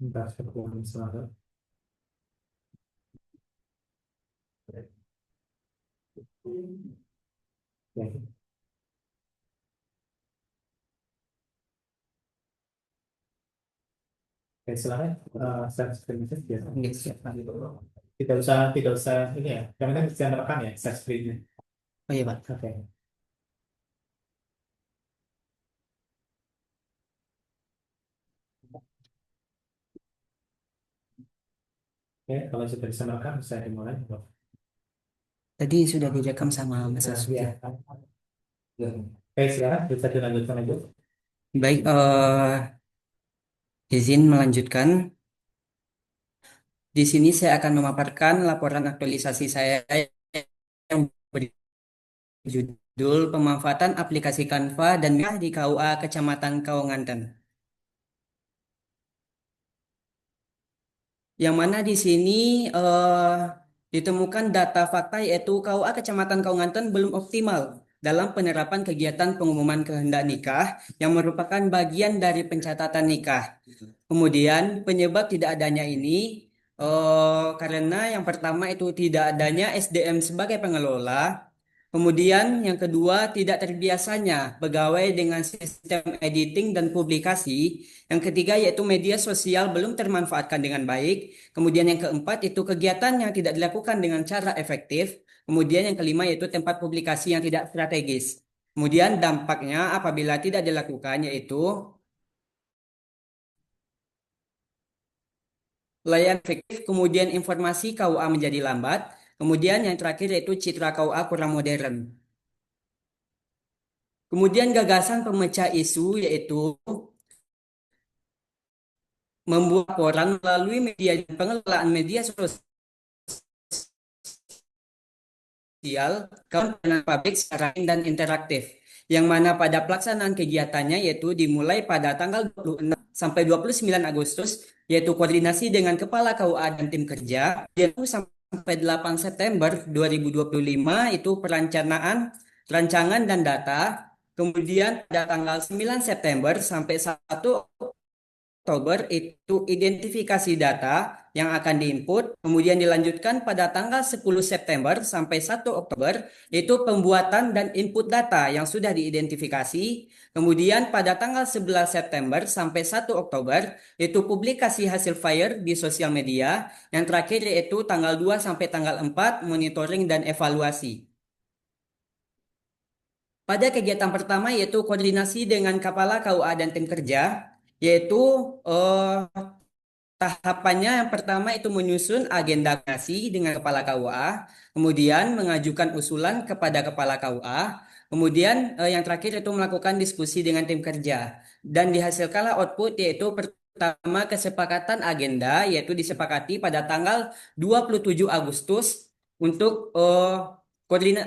Bentar, saya ulangi sebentar. Oke, oke, silakan. Share screen itu biasa. Oke, siap, Pak. Tidak usah ini ya. Yang penting bisa merekam ya share screen-nya. Oh iya, Pak. Oke. Oke, kalau sudah bisa merekam bisa dimulai. Tadi sudah direkam sama Mas Asuki. Ya. Oke, silakan bisa dilanjutkan aja. Baik, izin melanjutkan. Di sini saya akan memaparkan laporan aktualisasi saya yang berjudul Pemanfaatan Aplikasi Canva dan Mira di KUA Kecamatan Kaunganten. Yang mana di sini ditemukan data fakta yaitu KUA Kecamatan Kaunganten belum optimal dalam penerapan kegiatan pengumuman kehendak nikah yang merupakan bagian dari pencatatan nikah. Kemudian penyebab tidak adanya ini karena yang pertama itu tidak adanya SDM sebagai pengelola. Kemudian yang kedua tidak terbiasanya pegawai dengan sistem editing dan publikasi. Yang ketiga yaitu media sosial belum termanfaatkan dengan baik. Kemudian yang keempat itu kegiatan yang tidak dilakukan dengan cara efektif. Kemudian yang kelima yaitu tempat publikasi yang tidak strategis. Kemudian dampaknya apabila tidak dilakukan yaitu layanan efektif, kemudian informasi KUA menjadi lambat, kemudian yang terakhir yaitu citra KUA kurang modern. Kemudian gagasan pemecah isu yaitu membuat laporan melalui media dan pengelolaan media sosial kemudian publik secara dan interaktif. Yang mana pada pelaksanaan kegiatannya yaitu dimulai pada tanggal 26 sampai 29 Agustus yaitu koordinasi dengan Kepala KUA dan tim kerja. Yaitu sampai 8 September 2025 itu perencanaan, rancangan dan data. Kemudian pada tanggal 9 September sampai 1 Oktober itu identifikasi data yang akan diinput, kemudian dilanjutkan pada tanggal 10 September sampai 1 Oktober itu pembuatan dan input data yang sudah diidentifikasi, kemudian pada tanggal 11 September sampai 1 Oktober itu publikasi hasil flyer di sosial media, yang terakhir yaitu tanggal 2 sampai tanggal 4 monitoring dan evaluasi. Pada kegiatan pertama yaitu koordinasi dengan Kepala KUA dan tim kerja, yaitu eh, tahapannya yang pertama itu menyusun agenda koordinasi dengan Kepala KUA, kemudian mengajukan usulan kepada Kepala KUA, kemudian yang terakhir itu melakukan diskusi dengan tim kerja. Dan dihasilkanlah output yaitu pertama kesepakatan agenda yaitu disepakati pada tanggal 27 Agustus untuk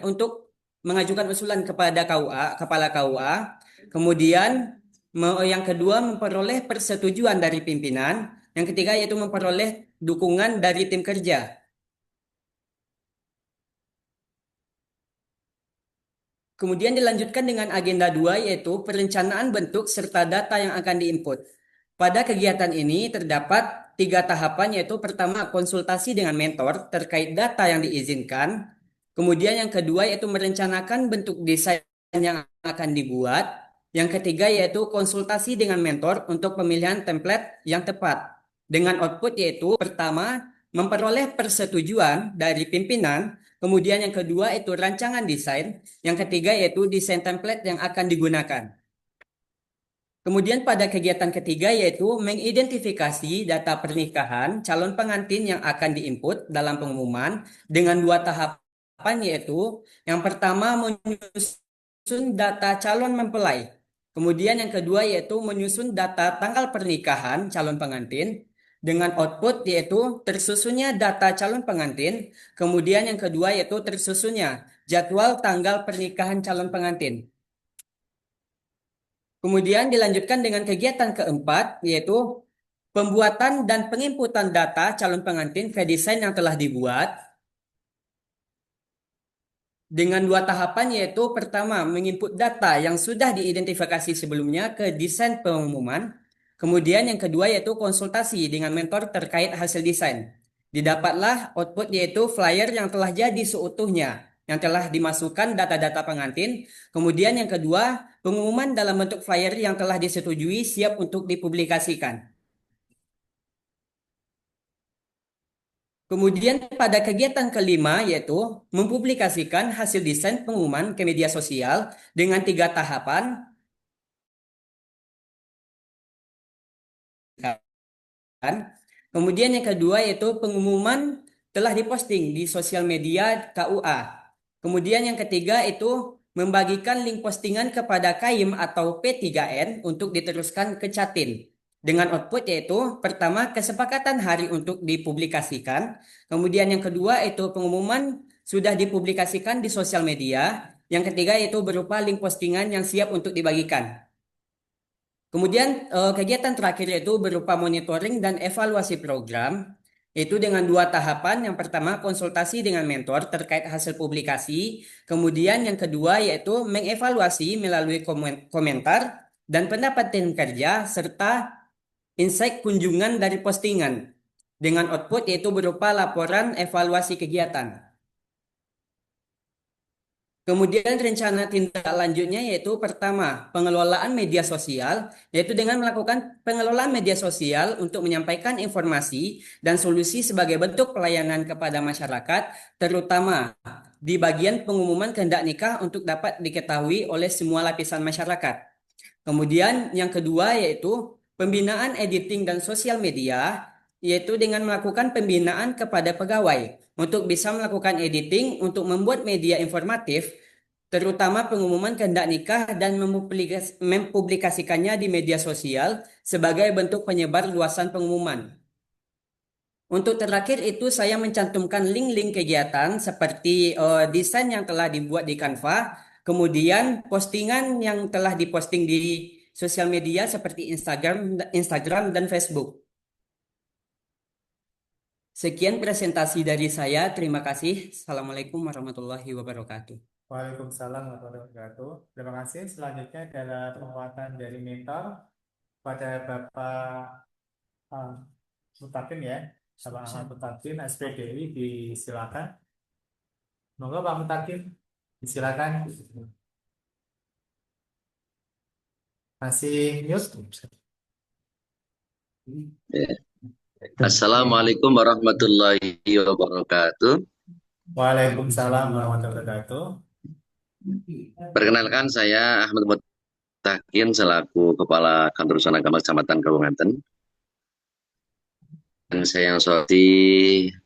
untuk mengajukan usulan kepada KUA, Kepala KUA, kemudian yang kedua memperoleh persetujuan dari pimpinan, yang ketiga yaitu memperoleh dukungan dari tim kerja. Kemudian dilanjutkan dengan agenda 2 yaitu perencanaan bentuk serta data yang akan diinput. Pada kegiatan ini terdapat tiga tahapan yaitu pertama konsultasi dengan mentor terkait data yang diizinkan. Kemudian yang kedua yaitu merencanakan bentuk desain yang akan dibuat. Yang ketiga yaitu konsultasi dengan mentor untuk pemilihan template yang tepat. Dengan output yaitu pertama memperoleh persetujuan dari pimpinan. Kemudian yang kedua itu rancangan desain. Yang ketiga yaitu desain template yang akan digunakan. Kemudian pada kegiatan ketiga yaitu mengidentifikasi data pernikahan calon pengantin yang akan diinput dalam pengumuman dengan dua tahapan yaitu yang pertama menyusun data calon mempelai. Kemudian yang kedua yaitu menyusun data tanggal pernikahan calon pengantin dengan output yaitu tersusunnya data calon pengantin. Kemudian yang kedua yaitu tersusunnya jadwal tanggal pernikahan calon pengantin. Kemudian dilanjutkan dengan kegiatan keempat, yaitu pembuatan dan penginputan data calon pengantin ke desain yang telah dibuat. dengan dua tahapan, yaitu pertama menginput data yang sudah diidentifikasi sebelumnya ke desain pengumuman. Kemudian yang kedua yaitu konsultasi dengan mentor terkait hasil desain. Didapatlah output yaitu flyer yang telah jadi seutuhnya, yang telah dimasukkan data-data pengantin. Kemudian yang kedua, pengumuman dalam bentuk flyer yang telah disetujui siap untuk dipublikasikan. Kemudian pada kegiatan kelima yaitu mempublikasikan hasil desain pengumuman ke media sosial dengan tiga tahapan. Kan? Kemudian yang kedua yaitu pengumuman telah diposting di sosial media KUA. Kemudian yang ketiga itu membagikan link postingan kepada KAIM atau P3N untuk diteruskan ke Catin. Dengan output yaitu pertama kesepakatan hari untuk dipublikasikan. Kemudian yang kedua itu pengumuman sudah dipublikasikan di sosial media. Yang ketiga yaitu berupa link postingan yang siap untuk dibagikan. Kemudian kegiatan terakhir yaitu berupa monitoring dan evaluasi program, yaitu dengan dua tahapan. Yang pertama konsultasi dengan mentor terkait hasil publikasi. Kemudian yang kedua yaitu mengevaluasi melalui komentar dan pendapat tim kerja serta insight kunjungan dari postingan. Dengan output yaitu berupa laporan evaluasi kegiatan. Kemudian rencana tindak lanjutnya yaitu pertama, pengelolaan media sosial, yaitu dengan melakukan pengelolaan media sosial untuk menyampaikan informasi dan solusi sebagai bentuk pelayanan kepada masyarakat, terutama di bagian pengumuman kehendak nikah untuk dapat diketahui oleh semua lapisan masyarakat. Kemudian yang kedua yaitu pembinaan editing dan sosial media, yaitu dengan melakukan pembinaan kepada pegawai untuk bisa melakukan editing untuk membuat media informatif, terutama pengumuman kehendak nikah dan mempublikasikannya di media sosial sebagai bentuk penyebar luasan pengumuman. Untuk terakhir itu saya mencantumkan link-link kegiatan seperti desain yang telah dibuat di Canva, kemudian postingan yang telah diposting di sosial media seperti Instagram dan Facebook. Sekian presentasi dari saya. Terima kasih. Assalamualaikum warahmatullahi wabarakatuh. Waalaikumsalam warahmatullahi wabarakatuh. Terima kasih. Selanjutnya adalah penguatan dari mentor pada Bapak Mutakin ya. Bapak Ahmad Mutakin, SPDI, disilakan. Monggo Pak Mutakin, disilakan. Masih mute? Ya. Assalamualaikum warahmatullahi wabarakatuh. Waalaikumsalam warahmatullahi wabarakatuh. Perkenalkan saya Ahmad Mutakin selaku Kepala Kantor Urusan Agama Kecamatan Kabupaten. Dan saya yang sorti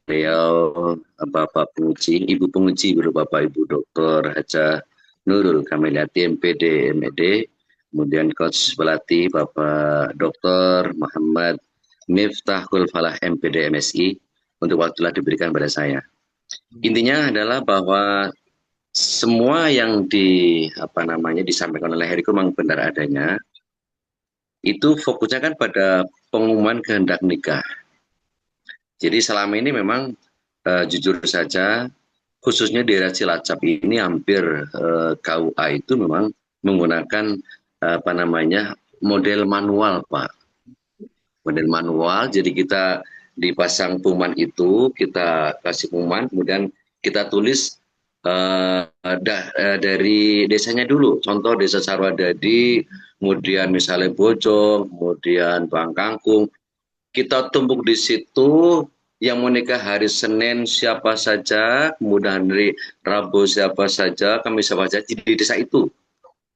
beliau Bapak Penguji, Ibu Penguji, Bapak Ibu Dr. Haja Nurul Kamiliati MPD MED, kemudian Coach Pelatih Bapak Dr. Muhammad Miftahul Falah MPD MSI untuk waktu telah diberikan pada saya. Intinya adalah bahwa semua yang disampaikan oleh Heriko memang benar adanya. Itu fokusnya kan pada pengumuman kehendak nikah. Jadi selama ini memang jujur saja, khususnya di daerah Cilacap ini hampir KUA itu memang menggunakan model manual, Pak. Model manual, jadi kita dipasang pengumuman itu, kita kasih pengumuman, kemudian kita tulis dari desanya dulu. Contoh Desa Sarwadadi, kemudian misalnya Bojong, kemudian Bangkangkung. Kita tumpuk di situ, yang mau nikah hari Senin siapa saja, kemudian hari Rabu siapa saja, Kamis siapa saja di desa itu.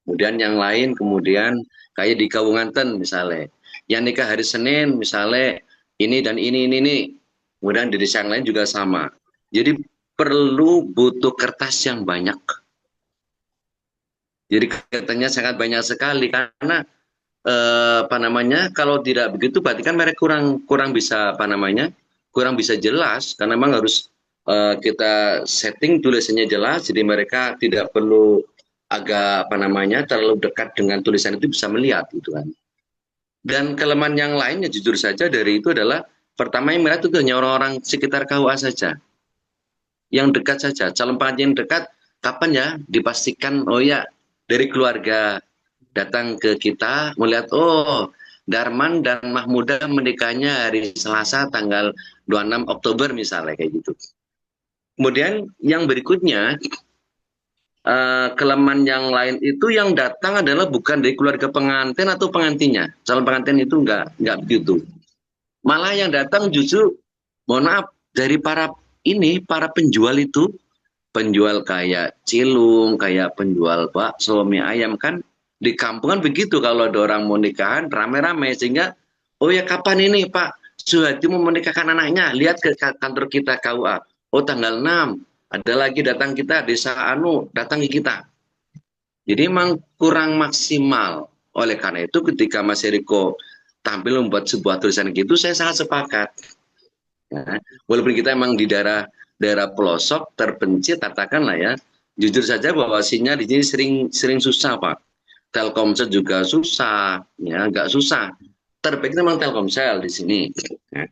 Kemudian yang lain, kemudian kayak di Kawunganten misalnya, yang nikah hari Senin misalnya ini dan ini. Kemudian di desa yang lain juga sama. Jadi perlu butuh kertas yang banyak. Jadi katanya sangat banyak sekali karena kalau tidak begitu berarti kan mereka kurang bisa kurang bisa jelas karena memang harus kita setting tulisannya jelas jadi mereka tidak perlu agak terlalu dekat dengan tulisan itu bisa melihat gitu kan. Dan kelemahan yang lainnya jujur saja dari itu adalah pertama yang melihat itu hanya orang-orang sekitar KUA saja. Yang dekat saja, calon pengantin yang dekat kapan ya dipastikan, oh ya dari keluarga datang ke kita melihat, oh Darman dan Mahmuda menikahnya hari Selasa tanggal 26 Oktober misalnya kayak gitu. Kemudian yang berikutnya, kelemahan yang lain itu yang datang adalah bukan dari keluarga pengantin atau pengantinnya. Calon pengantin itu enggak begitu. Malah yang datang justru, mohon maaf, dari para penjual itu, penjual kayak cilung, kayak penjual bakso, mie ayam kan di kampungan begitu kalau ada orang mau nikahan rame-rame sehingga oh ya kapan ini Pak Suhadi mau menikahkan anaknya lihat ke kantor kita KUA oh tanggal 6 ada lagi datang kita desa Anu datang ke kita jadi memang kurang maksimal oleh karena itu ketika Mas Eriko tampil membuat sebuah tulisan gitu saya sangat sepakat. Ya, walaupun kita emang di daerah pelosok terpencil katakanlah ya, jujur saja bahwa sinyal di sini sering susah Pak. Telkomsel juga susah, ya nggak susah. Terbaik memang Telkomsel di sini. Ya.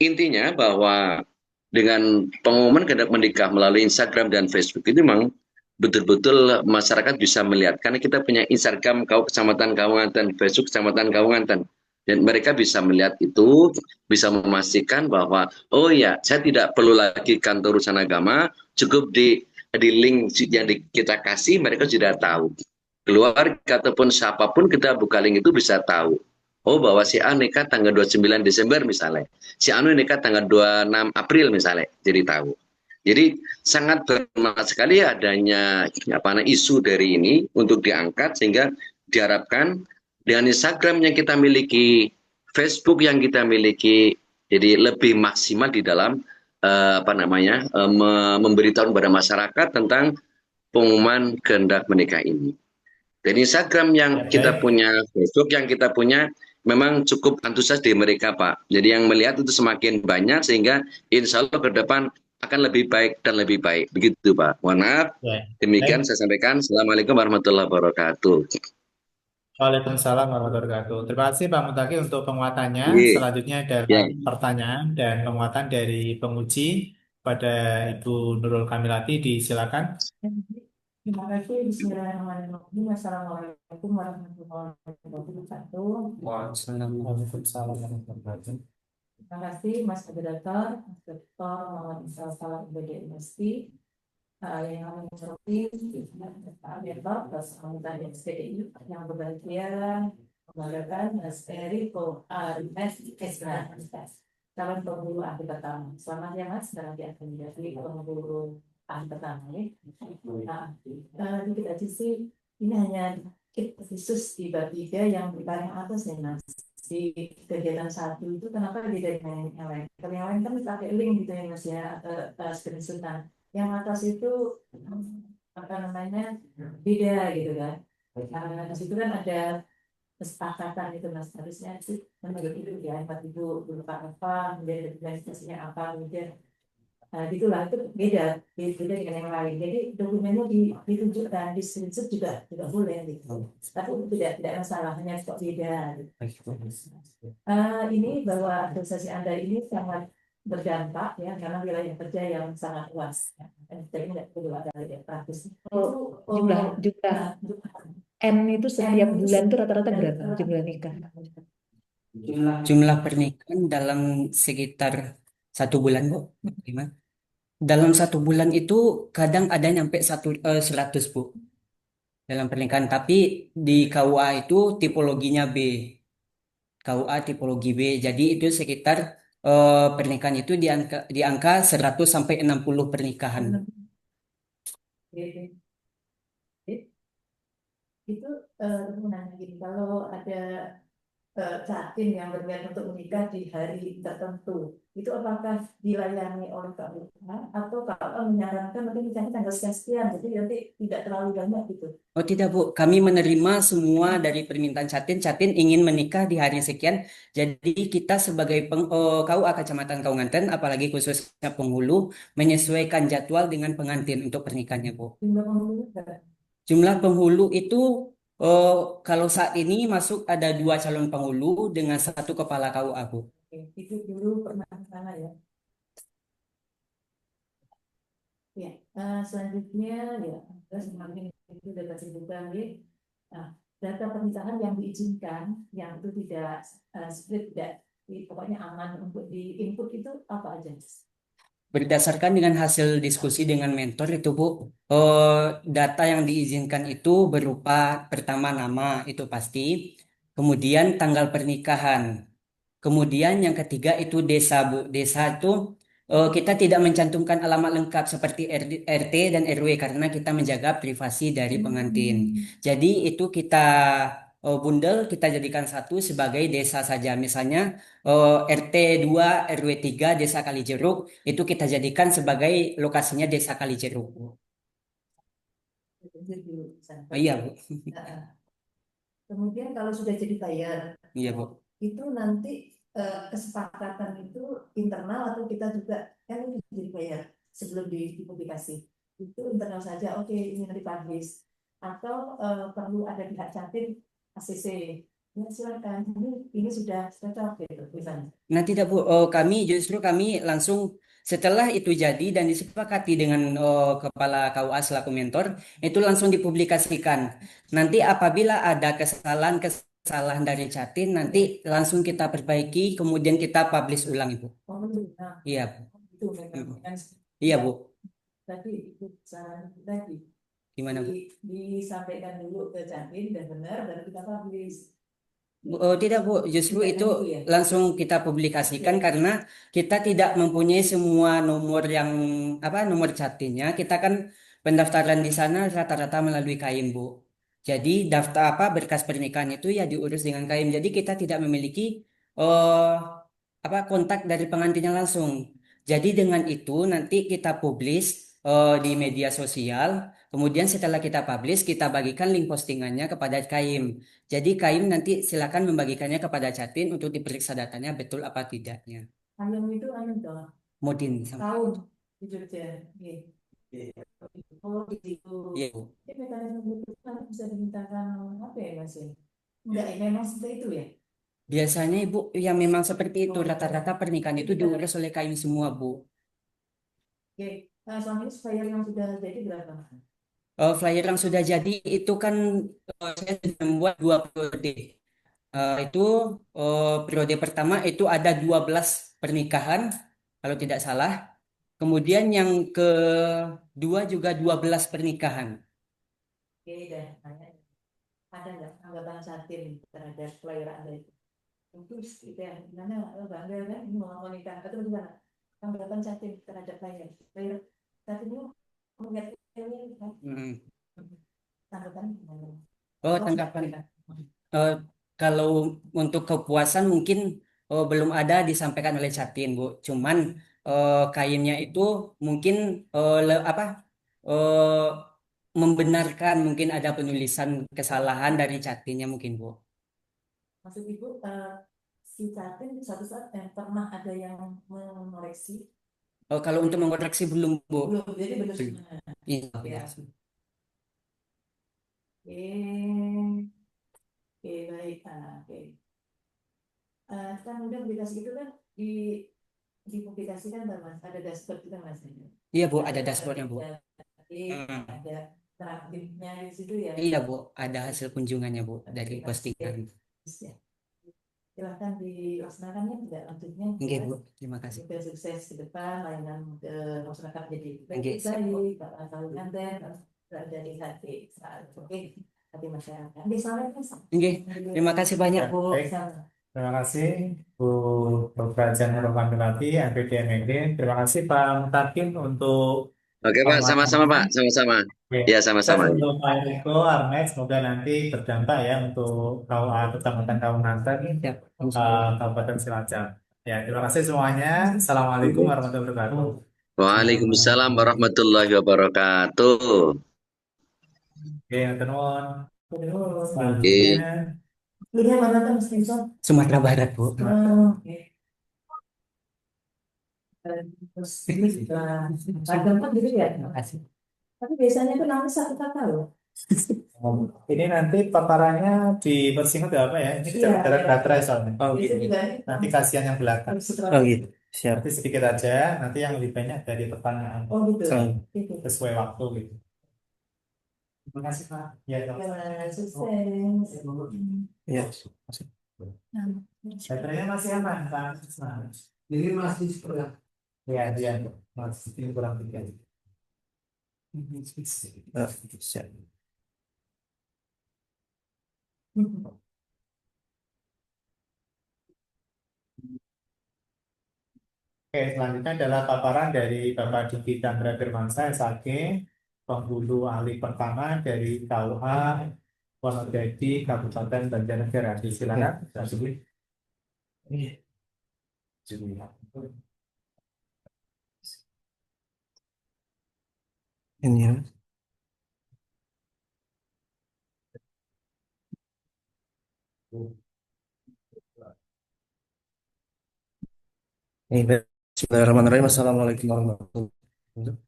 Intinya bahwa dengan pengumuman kehendak menikah melalui Instagram dan Facebook itu memang betul-betul masyarakat bisa melihat karena kita punya Instagram Kecamatan Kaunganten, Facebook Kecamatan Kaunganten. Dan mereka bisa melihat itu, bisa memastikan bahwa, oh ya, saya tidak perlu lagi kantor urusan agama, cukup di link yang kita kasih, mereka sudah tahu. Keluarga ataupun siapapun kita buka link itu bisa tahu. Oh, bahwa si A nikah tanggal 29 Desember misalnya. Si Anu nikah tanggal 26 April misalnya. Jadi tahu. Jadi sangat bermanfaat sekali adanya isu dari ini untuk diangkat sehingga diharapkan dengan Instagram yang kita miliki, Facebook yang kita miliki, jadi lebih maksimal di dalam memberitahu kepada masyarakat tentang pengumuman kehendak menikah ini. Dan Instagram yang kita punya, Facebook yang kita punya, memang cukup antusias di mereka, Pak. Jadi yang melihat itu semakin banyak sehingga insya Allah ke depan akan lebih baik dan lebih baik. Begitu, Pak. Mohon maaf. Demikian saya sampaikan. Assalamualaikum warahmatullahi wabarakatuh. Waalaikumsalam warahmatullahi wabarakatuh. Terima kasih Pak Mutaki untuk penguatannya. Iya. Selanjutnya adalah pertanyaan dan penguatan dari penguji pada Ibu Nurul Kamilati. Disilakan. Terima kasih. Bismillahirrahmanirrahim. Assalamualaikum warahmatullahi wabarakatuh. Waalaikumsalam warahmatullahi wabarakatuh. Terima kasih Mas Moderator, Mas Dr. Muhammad Isal Salam University. Yang kami hormati Pak Bertok, Mas Anggota SPDI yang berbahagia membanggakan Mas Eriko Arimes Esra, calon penghulu ahli pertama. Selamat ya Mas, nanti akan menjadi penghulu ahli pertama ya. Nah, di kita sisi ini hanya khusus di bab 3 yang paling atas ya Mas. Di kegiatan 1 itu kenapa beda dengan yang lain? Kalau yang lain kan pakai link gitu ya Mas ya, atau screenshotan. Yang atas itu beda gitu kan. Di situ kan ada kesepakatan itu Mas, harusnya sih menurut itu ya, Ibu lupa apa, kemudian organisasinya apa, kemudian gitulah, itu beda dengan yang lain. Jadi dokumennya ditunjukkan di screenshot juga boleh gitu. Tapi itu tidak masalah, hanya kok beda gitu. Ini bahwa organisasi Anda ini sangat berdampak ya karena wilayah kerja yang sangat luas ya. Jadi tidak perlu ada yang praktis. Jumlah N itu setiap bulan itu rata-rata berapa jumlah nikah? Jumlah pernikahan dalam sekitar 1 bulan, Bu. Gimana? Dalam 1 bulan itu kadang ada nyampe 100, Bu. Dalam pernikahan, tapi di KUA itu tipologinya B. KUA tipologi B. Jadi itu sekitar pernikahan itu di angka 100 sampai 60 pernikahan. Itu menanya gini, kalau ada catin yang berniat untuk menikah di hari tertentu, itu apakah dilayani oleh KUA atau KUA menyarankan nanti nikahnya tanggal sekian, jadi nanti tidak terlalu banyak gitu? Oh tidak Bu, kami menerima semua dari permintaan catin ingin menikah di hari sekian. Jadi kita sebagai KUA Kecamatan Kaunganten, apalagi khususnya penghulu, menyesuaikan jadwal dengan pengantin untuk pernikahannya Bu. Jumlah penghulu berapa? Jumlah penghulu itu kalau saat ini masuk ada 2 calon penghulu dengan 1 kepala KUA Bu. Itu dulu pernah ke sana ya. Ya, Selanjutnya ya, terus kemarin itu data terbuka ya. Nah, data pernikahan yang diizinkan, yang itu tidak split, tidak, pokoknya aman untuk di input itu apa aja? Berdasarkan dengan hasil diskusi dengan mentor itu Bu, data yang diizinkan itu berupa pertama nama itu pasti, kemudian tanggal pernikahan, kemudian yang ketiga itu desa Bu. Desa itu kita tidak mencantumkan alamat lengkap seperti RT dan RW karena kita menjaga privasi dari pengantin. Jadi itu kita bundel, kita jadikan satu sebagai desa saja. Misalnya RT 2 RW 3 Desa Kalijeruk itu kita jadikan sebagai lokasinya Desa Kalijeruk. Iya Bu. Nah, kemudian kalau sudah jadi buyer, Iya Bu. itu nanti kesepakatan itu internal atau kita juga kan ini jadi buyer sebelum dipublikasi itu internal saja, oke ini dipublish atau perlu ada pihak cantik ACC ya silakan ini sudah cocok gitu misalnya. Nah, tidak Bu, kami langsung setelah itu jadi dan disepakati dengan kepala KUA selaku mentor, itu langsung dipublikasikan. Nanti apabila ada kesalahan dari Catin, nanti langsung kita perbaiki, kemudian kita publish ulang Ibu. Oh betul. Nah, Iya Bu. itu memang kan Iya Bu. tadi itu saran tadi Gimana Bu? disampaikan dulu ke cantik dan benar baru kita publish. Tidak Bu, justru Tidak itu gitu ya? langsung kita publikasikan karena kita tidak mempunyai semua nomor yang nomor chatinnya. Kita kan pendaftaran di sana rata-rata melalui KAIM Bu. Jadi daftar berkas pernikahan itu ya diurus dengan KAIM. Jadi kita tidak memiliki eh kontak dari pengantinnya langsung. Jadi dengan itu nanti kita publish di media sosial. Kemudian setelah kita publish, kita bagikan link postingannya kepada KAIM. Jadi KAIM nanti silakan membagikannya kepada Catin untuk diperiksa datanya betul apa tidaknya. Ayam itu anu toh Modin. tahun di Jogja. Iya. Oh gitu. Iya Bu. Ini mekanisme itu kan bisa dimintakan apa ya Mas ya? Enggak, memang seperti itu ya. Biasanya Ibu yang memang seperti itu rata-rata pernikahan itu diurus oleh KAIM semua Bu. Oke, selama ini supplier yang sudah jadi berapa? Flyer yang sudah jadi itu kan saya sudah membuat 2 periode. Itu periode pertama itu ada 12 pernikahan kalau tidak salah. Kemudian yang kedua juga 12 pernikahan. Oke, dah. Ada nggak tanggapan Satin terhadap supplier Anda itu? Terus gitu ya, gimana bangga kan ini mau nikah atau gimana? Tanggapan Satin terhadap supplier. Satin itu melihat ini kan? Tanggapan gimana? Tanggapan. Kalau untuk kepuasan mungkin belum ada disampaikan oleh Catin, Bu. Cuman kainnya itu mungkin eh, membenarkan mungkin ada penulisan kesalahan dari Catinnya mungkin, Bu. Maksud Ibu, si Satin suatu saat pernah ada yang mengoreksi? Kalau untuk mengoreksi belum, Bu. Belum, jadi belum. Iya. Ya. Oke, baik. Oke. Kan udah aplikasi itu kan dipublikasikan Mas, ada dashboard kita Mas. Iya Bu, ada dashboardnya Bu. Ada terakhirnya di situ ya. Iya Bu, ada hasil kunjungannya Bu dari postingan. Silahkan dilaksanakannya tidak lanjutnya. Oke Bu, terima kasih. Semoga sukses ke depan, layanan ke masyarakat jadi Oke, baik, Bapak tahu kanten, dari hati, oke, hati masyarakat. Oke, terima kasih banyak Bu. Baik. Terima kasih Bu Dr. Nurul Kamilati, MPD MED. Terima kasih Pak Mutakin untuk Oke Pak, sama-sama Pak, sama-sama. Ya sama-sama. Untuk Pak Eriko, Arnes, semoga nanti berdampak ya untuk KUA Kecamatan Kaunganten, Kabupaten Cilacap. Ya, terima kasih semuanya. Assalamualaikum warahmatullahi wabarakatuh. Waalaikumsalam warahmatullahi wabarakatuh. Oke, teman. Oke. Ini mana tuh Mas Nison? Sumatera Barat Bu. Oke. Terus ini juga ada empat gitu ya. Terima kasih. Tapi biasanya tuh namanya satu kata loh. Ini nanti paparannya dipersingkat apa ya? Ini kita Iya. baterai soalnya. Oh gitu. Biasanya juga Nanti kasihan yang belakang. Oh gitu. Siap. Nanti sedikit aja, nanti yang lebih banyak dari pertanyaan. Oh gitu. Keren. Gitu. Sesuai waktu gitu. Terima kasih Pak. Ya, Ya, sukses. Ya. baterainya masih aman Pak. Nah, Jadi masih setengah. ya dia masih kurang tiga. Siap. Oke, selanjutnya adalah paparan dari Bapak Diki Chandra Firmansyah, SAG, penghulu ahli pertama dari KUA Wonogiri, Kabupaten Banjarnegara. Silakan, Pak Diki. Ini ya. Ini Bismillahirrahmanirrahim. Assalamualaikum warahmatullahi wabarakatuh.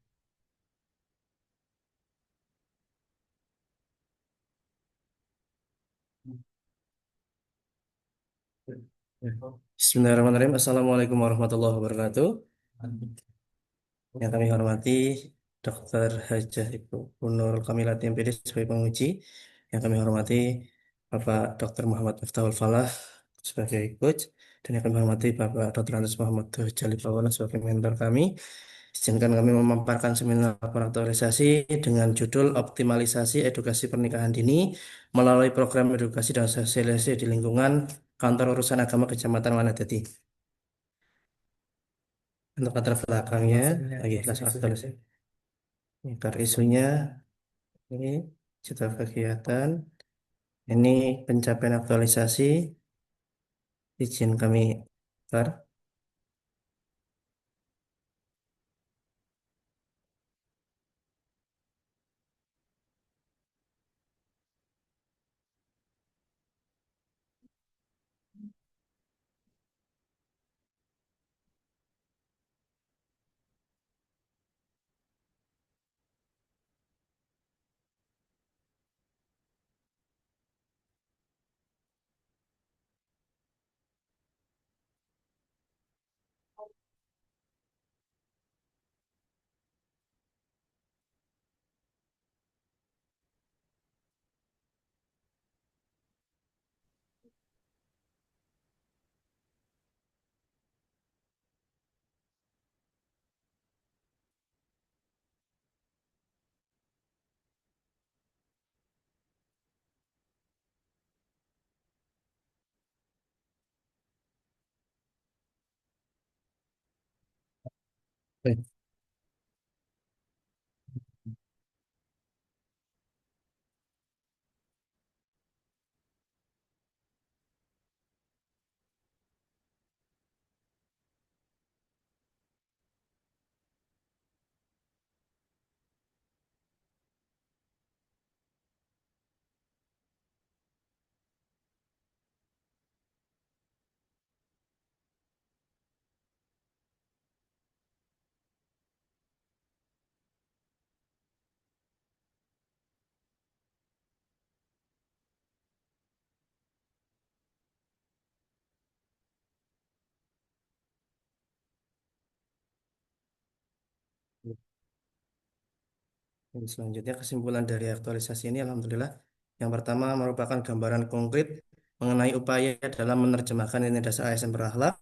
Bismillahirrahmanirrahim. Assalamualaikum warahmatullahi wabarakatuh. Yang kami hormati Dr. Hajah Ibu Nur Kamilati MPD sebagai penguji. Yang kami hormati Bapak Dr. Muhammad Miftahul Falah sebagai coach. Dan yang kami hormati Bapak Dr. Andes Muhammad Jali Pawana sebagai mentor kami. Izinkan kami memaparkan seminar aktualisasi dengan judul Optimalisasi Edukasi Pernikahan Dini melalui program edukasi dan sosialisasi di lingkungan Kantor Urusan Agama Kecamatan Wanadadi. Untuk latar belakangnya, lagi langsung aktualisasi. Ini isunya, ini jadwal kegiatan, ini pencapaian aktualisasi, izin kami tar. Baik. Dan selanjutnya kesimpulan dari aktualisasi ini Alhamdulillah yang pertama merupakan gambaran konkret mengenai upaya dalam menerjemahkan nilai dasar ASN berakhlak.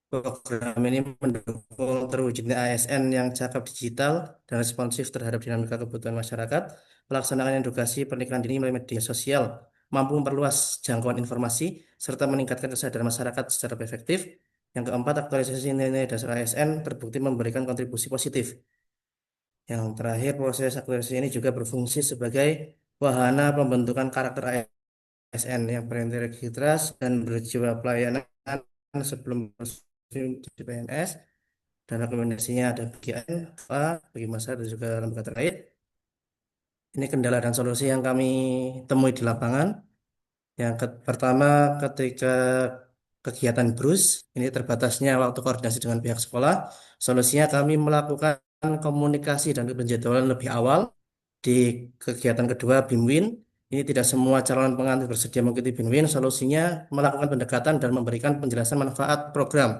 Program ini mendukung terwujudnya ASN yang cakap digital dan responsif terhadap dinamika kebutuhan masyarakat, pelaksanaan edukasi pernikahan dini melalui media sosial, mampu memperluas jangkauan informasi, serta meningkatkan kesadaran masyarakat secara efektif. Yang keempat, aktualisasi nilai dasar ASN terbukti memberikan kontribusi positif. Yang terakhir, proses aktualisasi ini juga berfungsi sebagai wahana pembentukan karakter ASN yang berintegritas dan berjiwa pelayanan sebelum jadi PNS, dan rekomendasinya ada bagi ANFA, bagi masyarakat dan juga lembaga terkait. Ini kendala dan solusi yang kami temui di lapangan. Yang pertama, ketika kegiatan BRUS, ini terbatasnya waktu koordinasi dengan pihak sekolah. Solusinya kami melakukan komunikasi dan penjadwalan lebih awal. Di kegiatan kedua, BIMWIN, ini tidak semua calon pengantin bersedia mengikuti BIMWIN. Solusinya melakukan pendekatan dan memberikan penjelasan manfaat program.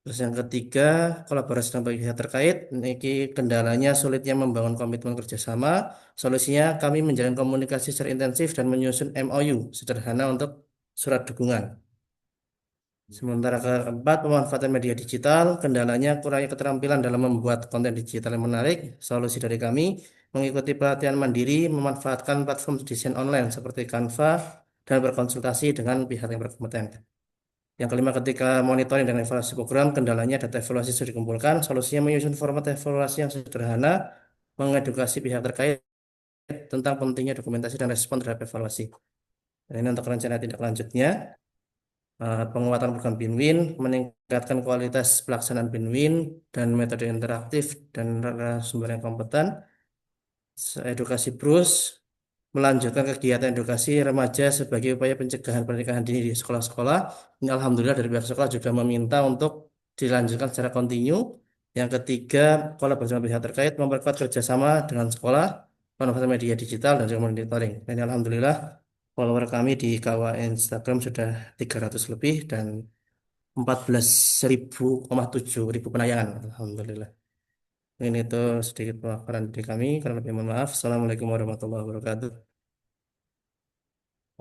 Terus yang ketiga, kolaborasi dengan pihak terkait. Ini kendalanya sulitnya membangun komitmen kerjasama. Solusinya kami menjalin komunikasi secara intensif dan menyusun MOU sederhana untuk surat dukungan. Sementara keempat, pemanfaatan media digital. Kendalanya kurangnya keterampilan dalam membuat konten digital yang menarik. Solusi dari kami, mengikuti pelatihan mandiri, memanfaatkan platform desain online seperti Canva, dan berkonsultasi dengan pihak yang berkompeten. Yang kelima, ketika monitoring dan evaluasi program, kendalanya data evaluasi sudah dikumpulkan, solusinya menyusun format evaluasi yang sederhana, mengedukasi pihak terkait tentang pentingnya dokumentasi dan respon terhadap evaluasi. Dan ini untuk rencana tindak lanjutnya, penguatan program BINWIN, meningkatkan kualitas pelaksanaan BINWIN, dan metode interaktif dan sumber yang kompeten, edukasi BRUS, melanjutkan kegiatan edukasi remaja sebagai upaya pencegahan pernikahan dini di sekolah-sekolah. Ini alhamdulillah dari pihak sekolah juga meminta untuk dilanjutkan secara kontinu. Yang ketiga, kolaborasi dengan pihak terkait memperkuat kerjasama dengan sekolah, pemanfaatan media digital dan juga monitoring. Ini alhamdulillah follower kami di KWA Instagram sudah 300 lebih dan 14.000,7 ribu penayangan. Alhamdulillah. Ini itu sedikit pemaparan dari kami. Karena lebih mohon maaf. Assalamualaikum warahmatullahi wabarakatuh.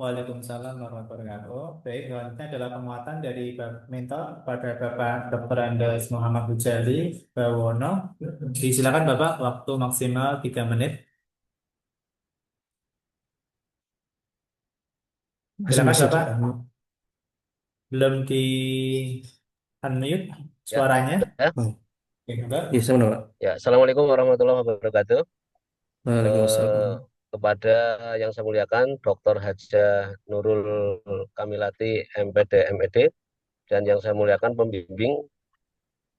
Waalaikumsalam warahmatullahi wabarakatuh. Baik, selanjutnya adalah penguatan dari mentor pada Bapak Dr. Andes Muhammad Hujali Bawono. Silakan Bapak, waktu maksimal 3 menit. Silakan Masih Bapak, ada. belum di unmute Ya, suaranya. ya, Oh, Oke, Bapak. iya, saya menolak. ya. Assalamualaikum warahmatullahi wabarakatuh. Waalaikumsalam. Eh, kepada yang saya muliakan, Dr. Hajah Nurul Kamilati, MPD, MED, dan yang saya muliakan pembimbing,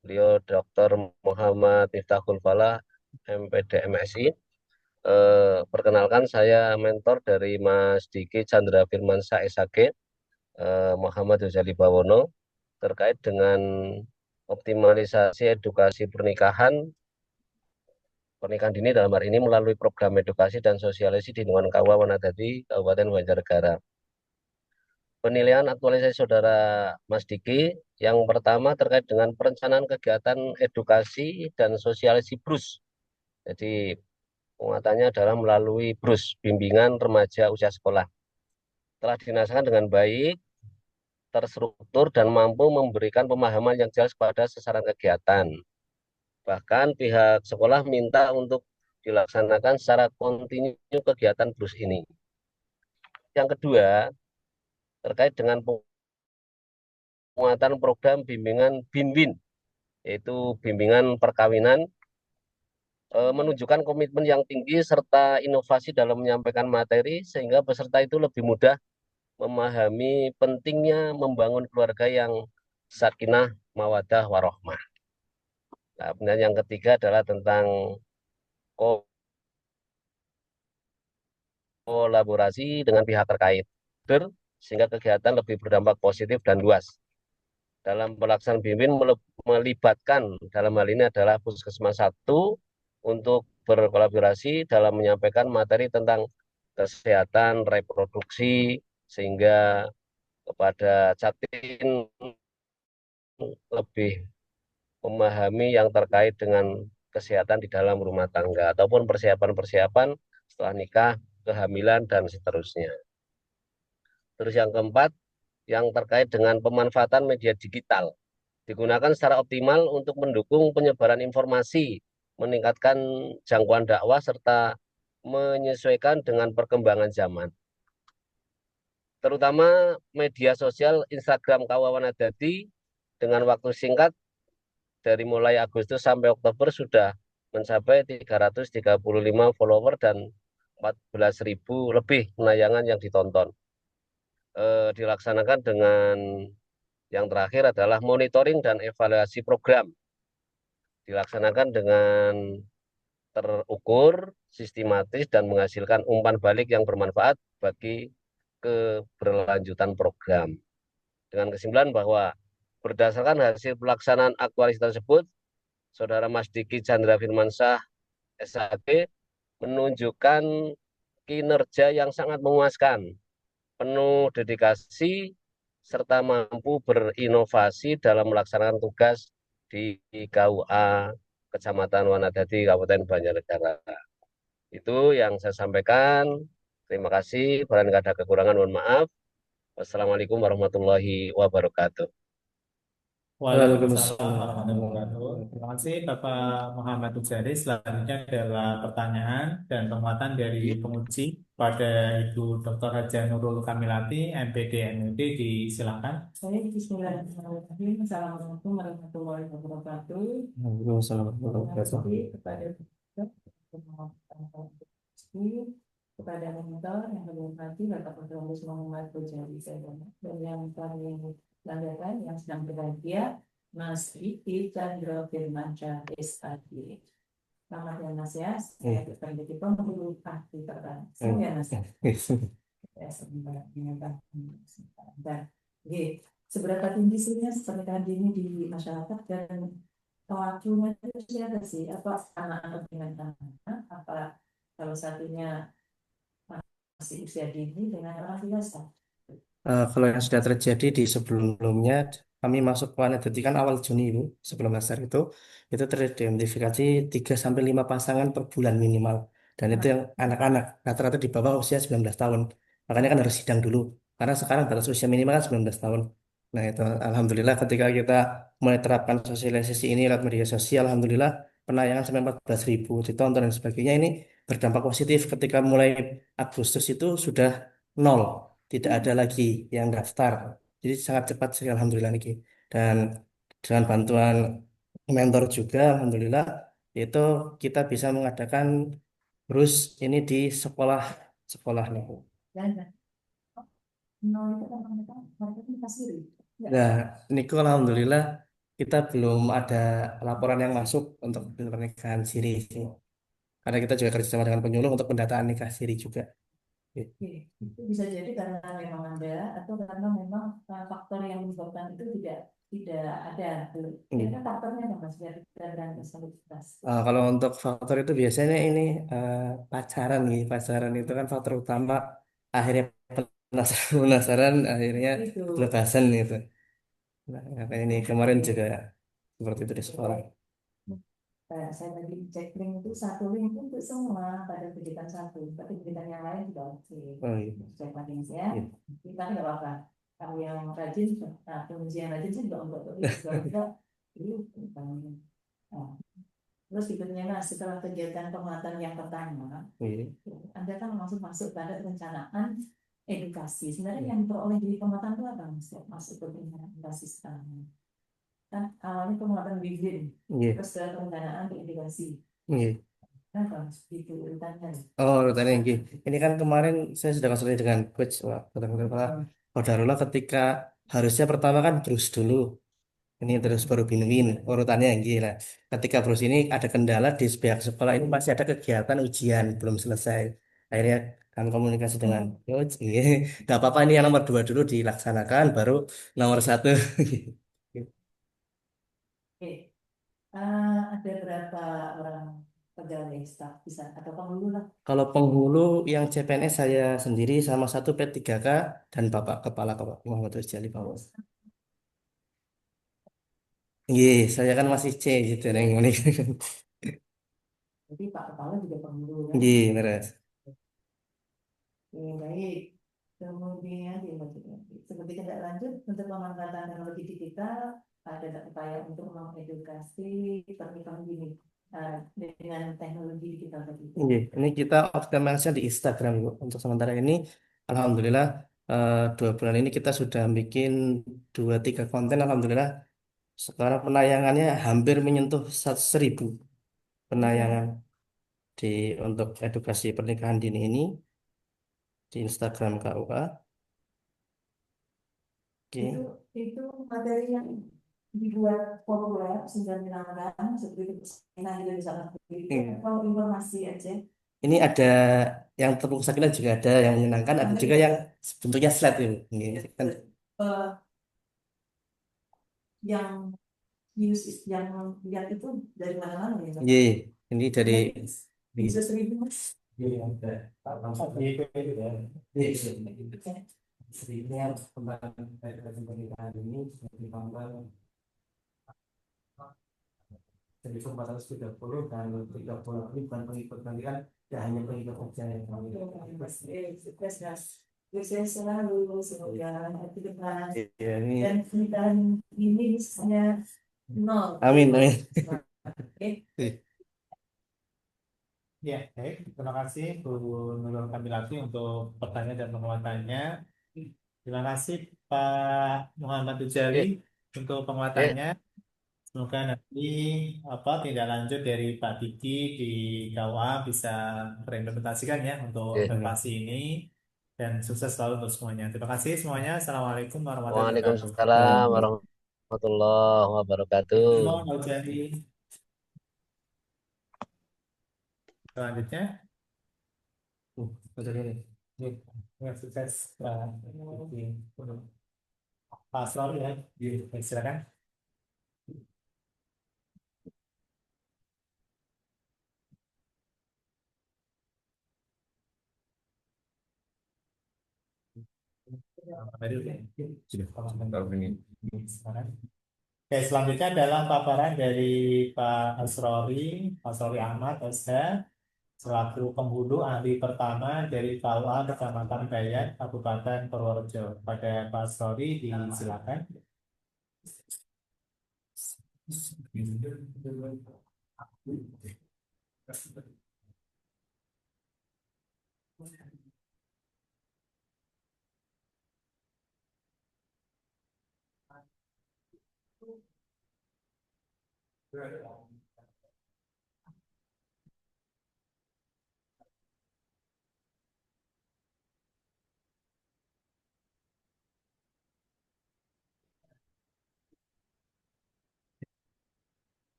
beliau Dr. Muhammad Miftahul Falah, MPD, MSI. Perkenalkan, saya mentor dari Mas Diki Chandra Firmansyah SAG, Muhammad Huzali Bawono, terkait dengan optimalisasi edukasi pernikahan dini dalam hari ini melalui program edukasi dan sosialisasi di lingkungan KUA Wanadadi, Kabupaten Banjarnegara. Penilaian aktualisasi saudara Mas Diki, yang pertama terkait dengan perencanaan kegiatan edukasi dan sosialisasi BRUS. Jadi penguatannya adalah melalui BRUS, Bimbingan Remaja Usia Sekolah. Telah dinasakan dengan baik, terstruktur, dan mampu memberikan pemahaman yang jelas pada sasaran kegiatan. Bahkan pihak sekolah minta untuk dilaksanakan secara kontinu kegiatan BRUS ini. Yang kedua, terkait dengan penguatan program bimbingan BINWIN, yaitu bimbingan perkawinan, menunjukkan komitmen yang tinggi serta inovasi dalam menyampaikan materi, sehingga peserta itu lebih mudah memahami pentingnya membangun keluarga yang sakinah, mawadah, warohmah. Nah, kemudian yang ketiga adalah tentang kolaborasi dengan pihak terkait, sehingga kegiatan lebih berdampak positif dan luas. Dalam pelaksanaan BIMBIN melibatkan dalam hal ini adalah Puskesmas 1 untuk berkolaborasi dalam menyampaikan materi tentang kesehatan reproduksi, sehingga kepada Catin lebih memahami yang terkait dengan kesehatan di dalam rumah tangga ataupun persiapan-persiapan setelah nikah, kehamilan, dan seterusnya. Terus yang keempat, yang terkait dengan pemanfaatan media digital, digunakan secara optimal untuk mendukung penyebaran informasi, meningkatkan jangkauan dakwah, serta menyesuaikan dengan perkembangan zaman. Terutama media sosial Instagram KUA Wanadadi dengan waktu singkat dari mulai Agustus sampai Oktober sudah mencapai 335 follower dan 14.000 lebih penayangan yang ditonton. Dilaksanakan dengan yang terakhir adalah monitoring dan evaluasi program. Dilaksanakan dengan terukur, sistematis, dan menghasilkan umpan balik yang bermanfaat bagi keberlanjutan program. Dengan kesimpulan bahwa berdasarkan hasil pelaksanaan aktualisasi tersebut, Saudara Mas Diki Chandra Firmansyah SAG menunjukkan kinerja yang sangat memuaskan, penuh dedikasi, serta mampu berinovasi dalam melaksanakan tugas di KUA Kecamatan Wanadadi, Kabupaten Banjarnegara. Itu yang saya sampaikan. Terima kasih. Barangkali ada kekurangan, mohon maaf. Wassalamualaikum warahmatullahi wabarakatuh. Waalaikumsalam warahmatullahi wabarakatuh. Terima kasih Bapak Muhammad Ujari. Selanjutnya adalah pertanyaan dan penguatan dari penguji pada Ibu Dr. Haja Nurul Kamilati, MPD MUD. Disilakan. Saya Bismillahirrahmanirrahim. Assalamualaikum warahmatullahi wabarakatuh. Waalaikumsalam Terima warahmatullahi wabarakatuh. kasih kepada kepada mentor yang kami hormati Bapak Profesor Muhammad Bojari dan yang kami banggakan yang sedang berbahagia Mas Riki Chandra Firmansyah SAD. Selamat ya Mas ya, saya menjadi pemburu aktif pertama. Saya Mas. Ya, sebenarnya dan seberapa tinggi sih pernikahan dini di masyarakat dan pelakunya itu siapa sih? Apa anak-anak dengan anak? Apa kalau satunya masih usia dini dengan orang dewasa? Kalau yang sudah terjadi di sebelumnya, kami masuk ke Wanadadi kan awal Juni Bu, sebelum Nasar itu teridentifikasi 3 sampai 5 pasangan per bulan minimal. Dan itu yang anak-anak, rata-rata di bawah usia 19 tahun. Makanya kan harus sidang dulu, karena sekarang batas usia minimal kan 19 tahun. Nah itu Alhamdulillah ketika kita mulai terapkan sosialisasi ini lewat media sosial, Alhamdulillah penayangan sampai 14.000 ditonton dan sebagainya ini berdampak positif ketika mulai Agustus itu sudah nol, tidak ada lagi yang daftar. Jadi sangat cepat sih Alhamdulillah Niki. Dan dengan bantuan mentor juga Alhamdulillah itu kita bisa mengadakan terus ini di sekolah nih. Dan nol itu kan mereka nikah siri. Nah, Niko Alhamdulillah kita belum ada laporan yang masuk untuk pernikahan siri sih. Karena kita juga kerjasama dengan penyuluh untuk pendataan nikah siri juga. Itu bisa jadi karena memang ada atau karena memang faktor yang menyebabkan itu tidak ada. Itu faktornya apa Mas? Biar kita berani soliditas. Kalau untuk faktor itu biasanya ini pacaran nih, pacaran itu kan faktor utama akhirnya penasaran akhirnya Itu. pelepasan gitu. Nah, kayak ini kemarin juga seperti itu di sekolah. Saya tadi cek link itu satu link untuk semua pada kegiatan satu, tapi kegiatan yang lain juga oke. Oh iya. Cek lagi ya, Iya. kita nggak apa-apa. Kalau yang rajin, nah penguji yang rajin sih juga untuk kalau kita ini. Nah, terus berikutnya Mas, setelah kegiatan penguatan yang pertama, Iya. Anda kan langsung masuk pada perencanaan edukasi. Sebenarnya yang diperoleh di penguatan itu apa Mas? Masuk ke edukasi sekarang. Kan awalnya penguatan bibir, Iya. terus ke perencanaan ke edukasi. Iya. Kan itu urutannya. Oh, urutannya yang gini. Ini kan kemarin saya sudah konsultasi dengan coach, Pak. Kodarullah ketika harusnya pertama kan terus dulu. Ini terus baru win urutannya yang gila. Ketika Bruce ini ada kendala di pihak sekolah ini masih ada kegiatan ujian belum selesai. Akhirnya kami komunikasi dengan coach. Gak apa-apa ini yang nomor 2 dulu dilaksanakan, baru nomor 1. Oke, ada berapa orang pegawai staf bisa atau penghulu lah? Kalau penghulu yang CPNS saya sendiri sama satu P3K dan Bapak Kepala Muhammad Rizali Pak. Iya, saya kan masih C gitu yang ini. Jadi Pak Kepala juga penghulu ya. Iya, beres. Oke, baik. Kemudian seperti tidak lanjut untuk pemanfaatan teknologi digital ada upaya untuk mengedukasi pernikahan dini dengan teknologi digital tadi. Iya, ini kita optimalisasi di Instagram Bu. Untuk sementara ini, Alhamdulillah 2 bulan ini kita sudah bikin 2-3 konten. Alhamdulillah sekarang penayangannya hampir menyentuh 1.000 penayangan di untuk edukasi pernikahan dini ini di Instagram KUA. Oke. Itu materi yang dibuat populer sehingga menyenangkan seperti kita bisa atau informasi aja. Ini ada yang tepuk sakinan juga ada yang menyenangkan, ada juga yang bentuknya slide itu. Ini kan yang news yang lihat itu dari mana-mana ya? Iya, ini dari bisa 1.000 Mas. Iya, ada. Istrinya kembali dari pernikahan ini ditambah 1.430 dan 30 ini bukan pengikut nanti kan tidak hanya pengikut saja yang kami. Sukses selalu, semoga hati depan Iya, ini. dan pernikahan ini misalnya nol. Amin, amin. Oke. Ya, baik. Terima kasih Bu Nurul Kamilati untuk pertanyaan dan penguatannya. Terima kasih Pak Muhammad Ujali untuk penguatannya. Semoga nanti tindak lanjut dari Pak Diki di KUA bisa terimplementasikan ya untuk observasi ini dan sukses selalu untuk semuanya. Terima kasih semuanya. Assalamualaikum warahmatullahi wabarakatuh. Waalaikumsalam warahmatullahi wabarakatuh. Mohon Ujali. Selanjutnya, ya, sukses Pak Asror ya. Silakan. Oke, selanjutnya adalah paparan dari Pak Asrori Ahmad SH, selaku penghulu ahli pertama dari KUA Kecamatan Bayan, Kabupaten Purworejo. Pada Pak Asrori, disilakan.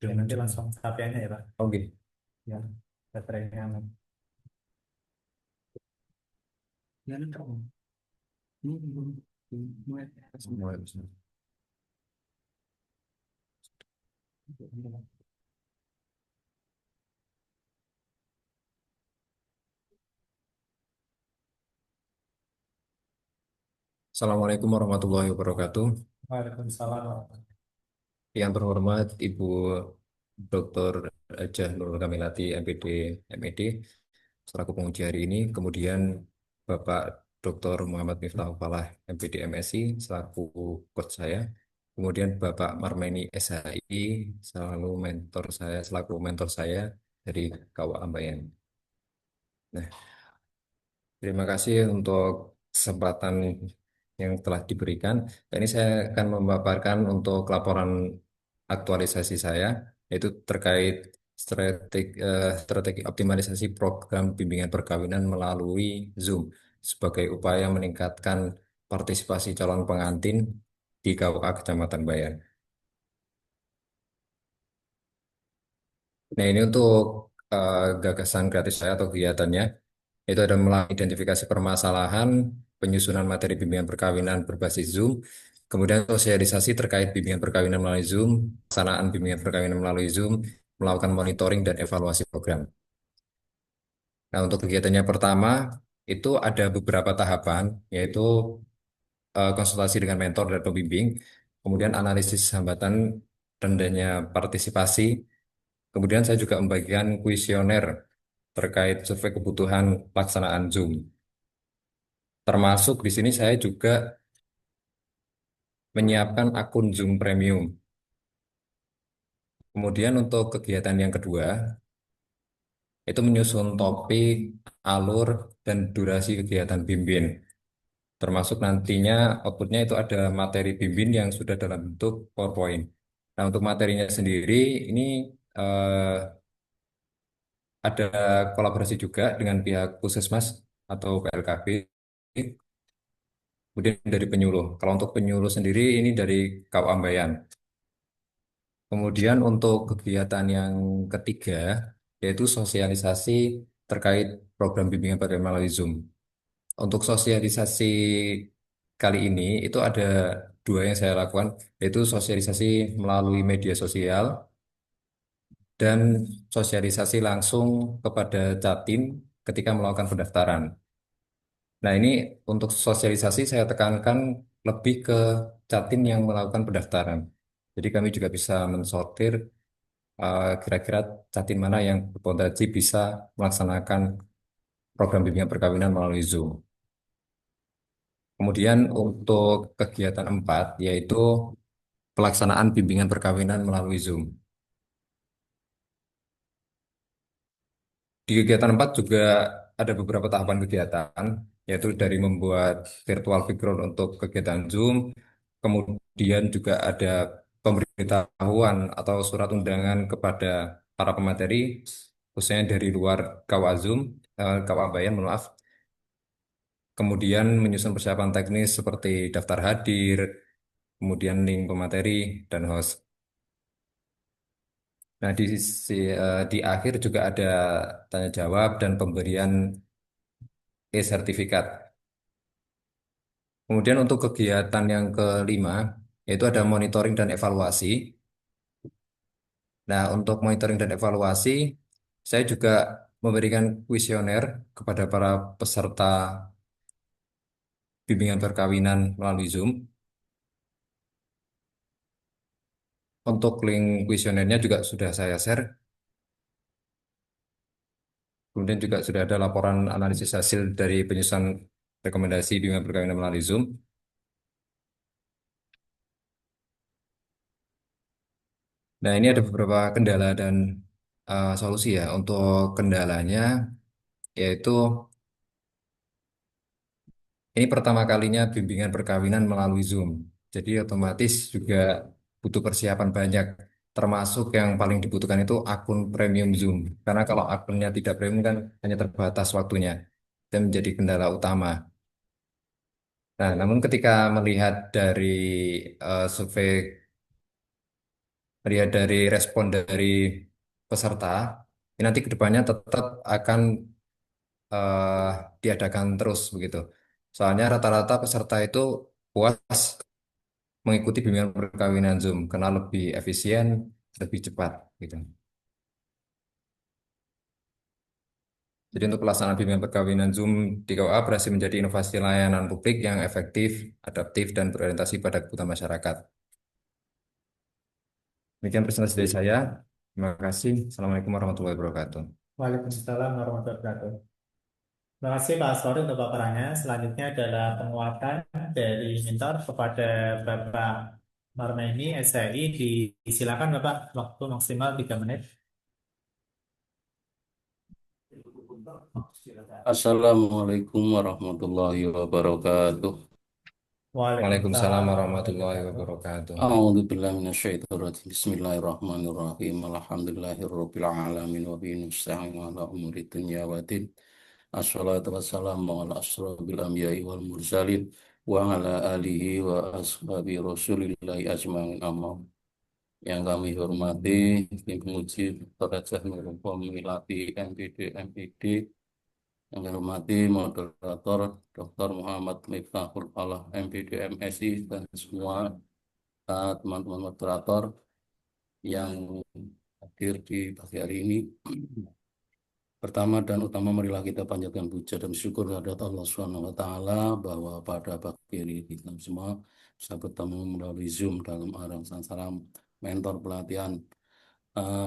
Nanti langsung sapiannya ya Pak. Oke. Ya, baterainya aman. Assalamualaikum warahmatullahi wabarakatuh. Waalaikumsalam. Yang terhormat Ibu Dr. Ejah Nurul Kamilati, MPD, MED, selaku penguji hari ini. Kemudian Bapak Dr. Muhammad Miftahul Falah, MPD, MSI, selaku coach saya. Kemudian Bapak Marmeni SHI, selaku mentor saya dari KUA Ambayan. Nah, terima kasih untuk kesempatan yang telah diberikan. Dan ini saya akan memaparkan untuk laporan aktualisasi saya, yaitu terkait strategi optimalisasi program bimbingan perkawinan melalui Zoom sebagai upaya meningkatkan partisipasi calon pengantin di KUA Kecamatan Bayan. Nah, ini untuk gagasan kreatif saya atau kegiatannya. Itu ada melalui identifikasi permasalahan, penyusunan materi bimbingan perkawinan berbasis Zoom, kemudian sosialisasi terkait bimbingan perkawinan melalui Zoom, pelaksanaan bimbingan perkawinan melalui Zoom, melakukan monitoring dan evaluasi program. Nah, untuk kegiatannya pertama, itu ada beberapa tahapan, yaitu konsultasi dengan mentor dan pembimbing, kemudian analisis hambatan rendahnya partisipasi, kemudian saya juga membagikan kuesioner terkait survei kebutuhan pelaksanaan Zoom. Termasuk di sini saya juga menyiapkan akun Zoom Premium. Kemudian untuk kegiatan yang kedua, itu menyusun topik, alur, dan durasi kegiatan bimbin. Termasuk nantinya outputnya itu ada materi bimbin yang sudah dalam bentuk PowerPoint. Nah, untuk materinya sendiri, ini eh, ada kolaborasi juga dengan pihak Puskesmas atau PLKB. Kemudian dari penyuluh. Kalau untuk penyuluh sendiri ini dari KUA Ambayan. Kemudian untuk kegiatan yang ketiga yaitu sosialisasi terkait program bimbingan berbasis melalui Zoom. Untuk sosialisasi kali ini itu ada dua yang saya lakukan, yaitu sosialisasi melalui media sosial dan sosialisasi langsung kepada Jatim ketika melakukan pendaftaran. Nah, ini untuk sosialisasi saya tekankan lebih ke Jatim yang melakukan pendaftaran. Jadi kami juga bisa mensortir kira-kira Jatim mana yang berpotensi bisa melaksanakan program bimbingan perkawinan melalui Zoom. Kemudian untuk kegiatan 4 yaitu pelaksanaan bimbingan perkawinan melalui Zoom. Di kegiatan 4 juga ada beberapa tahapan kegiatan, yaitu dari membuat virtual background untuk kegiatan Zoom, kemudian juga ada pemberitahuan atau surat undangan kepada para pemateri, khususnya dari luar KUA Zoom, KUA Bayan, mohon maaf. Kemudian menyusun persiapan teknis seperti daftar hadir, kemudian link pemateri, dan host. Nah, di akhir juga ada tanya jawab dan pemberian e-sertifikat. Kemudian untuk kegiatan yang kelima, yaitu ada monitoring dan evaluasi. Nah, untuk monitoring dan evaluasi, saya juga memberikan kuesioner kepada para peserta bimbingan perkawinan melalui Zoom. Untuk link kuesionernya juga sudah saya share. Kemudian juga sudah ada laporan analisis hasil dari penyusunan rekomendasi bimbingan perkawinan melalui Zoom. Nah, ini ada beberapa kendala dan solusi ya. Untuk kendalanya, yaitu ini pertama kalinya bimbingan perkawinan melalui Zoom. Jadi otomatis juga butuh persiapan banyak. Termasuk yang paling dibutuhkan itu akun premium Zoom. Karena kalau akunnya tidak premium kan hanya terbatas waktunya. Dan menjadi kendala utama. Nah, namun ketika survei, melihat dari respon dari peserta, ini nanti kedepannya tetap akan eh, diadakan terus begitu. Soalnya rata-rata peserta itu puas mengikuti bimbingan perkawinan Zoom karena lebih efisien, lebih cepat gitu. Jadi untuk pelaksanaan bimbingan perkawinan Zoom di KUA berhasil menjadi inovasi layanan publik yang efektif, adaptif, dan berorientasi pada kebutuhan masyarakat. Demikian presentasi dari saya. Terima kasih. Assalamualaikum warahmatullahi wabarakatuh. Waalaikumsalam warahmatullahi wabarakatuh. Terima kasih Pak Astori untuk paparannya. Selanjutnya adalah penguatan dari mentor kepada Bapak Marmeni SAI. Silakan Bapak, waktu maksimal 3 menit. Assalamualaikum warahmatullahi wabarakatuh. Waalaikumsalam Waalaikumsalam warahmatullahi warahmatullahi wabarakatuh. wabarakatuh. A'udzu billahi minasyaitonir rajim. Bismillahirrahmanirrahim. Alhamdulillahirabbil alamin wa bihi nasta'in ala umuri dunya waddin. Assalatu wassalamu ala asyrofil anbiya'i wal mursalin wa ala alihi wa ashabi rasulillahi ajmain amma. Yang kami hormati tim penguji Dr. Nurul Milati MPD MID, yang kami hormati moderator Dr. Muhammad Miftahul Falah MPD MSI dan semua teman-teman moderator yang hadir di pagi hari ini. Pertama dan utama marilah kita panjatkan puja dan syukur kepada Allah Subhanahu wa taala bahwa pada pagi hari kita semua bisa bertemu melalui Zoom dalam arahan salam mentor pelatihan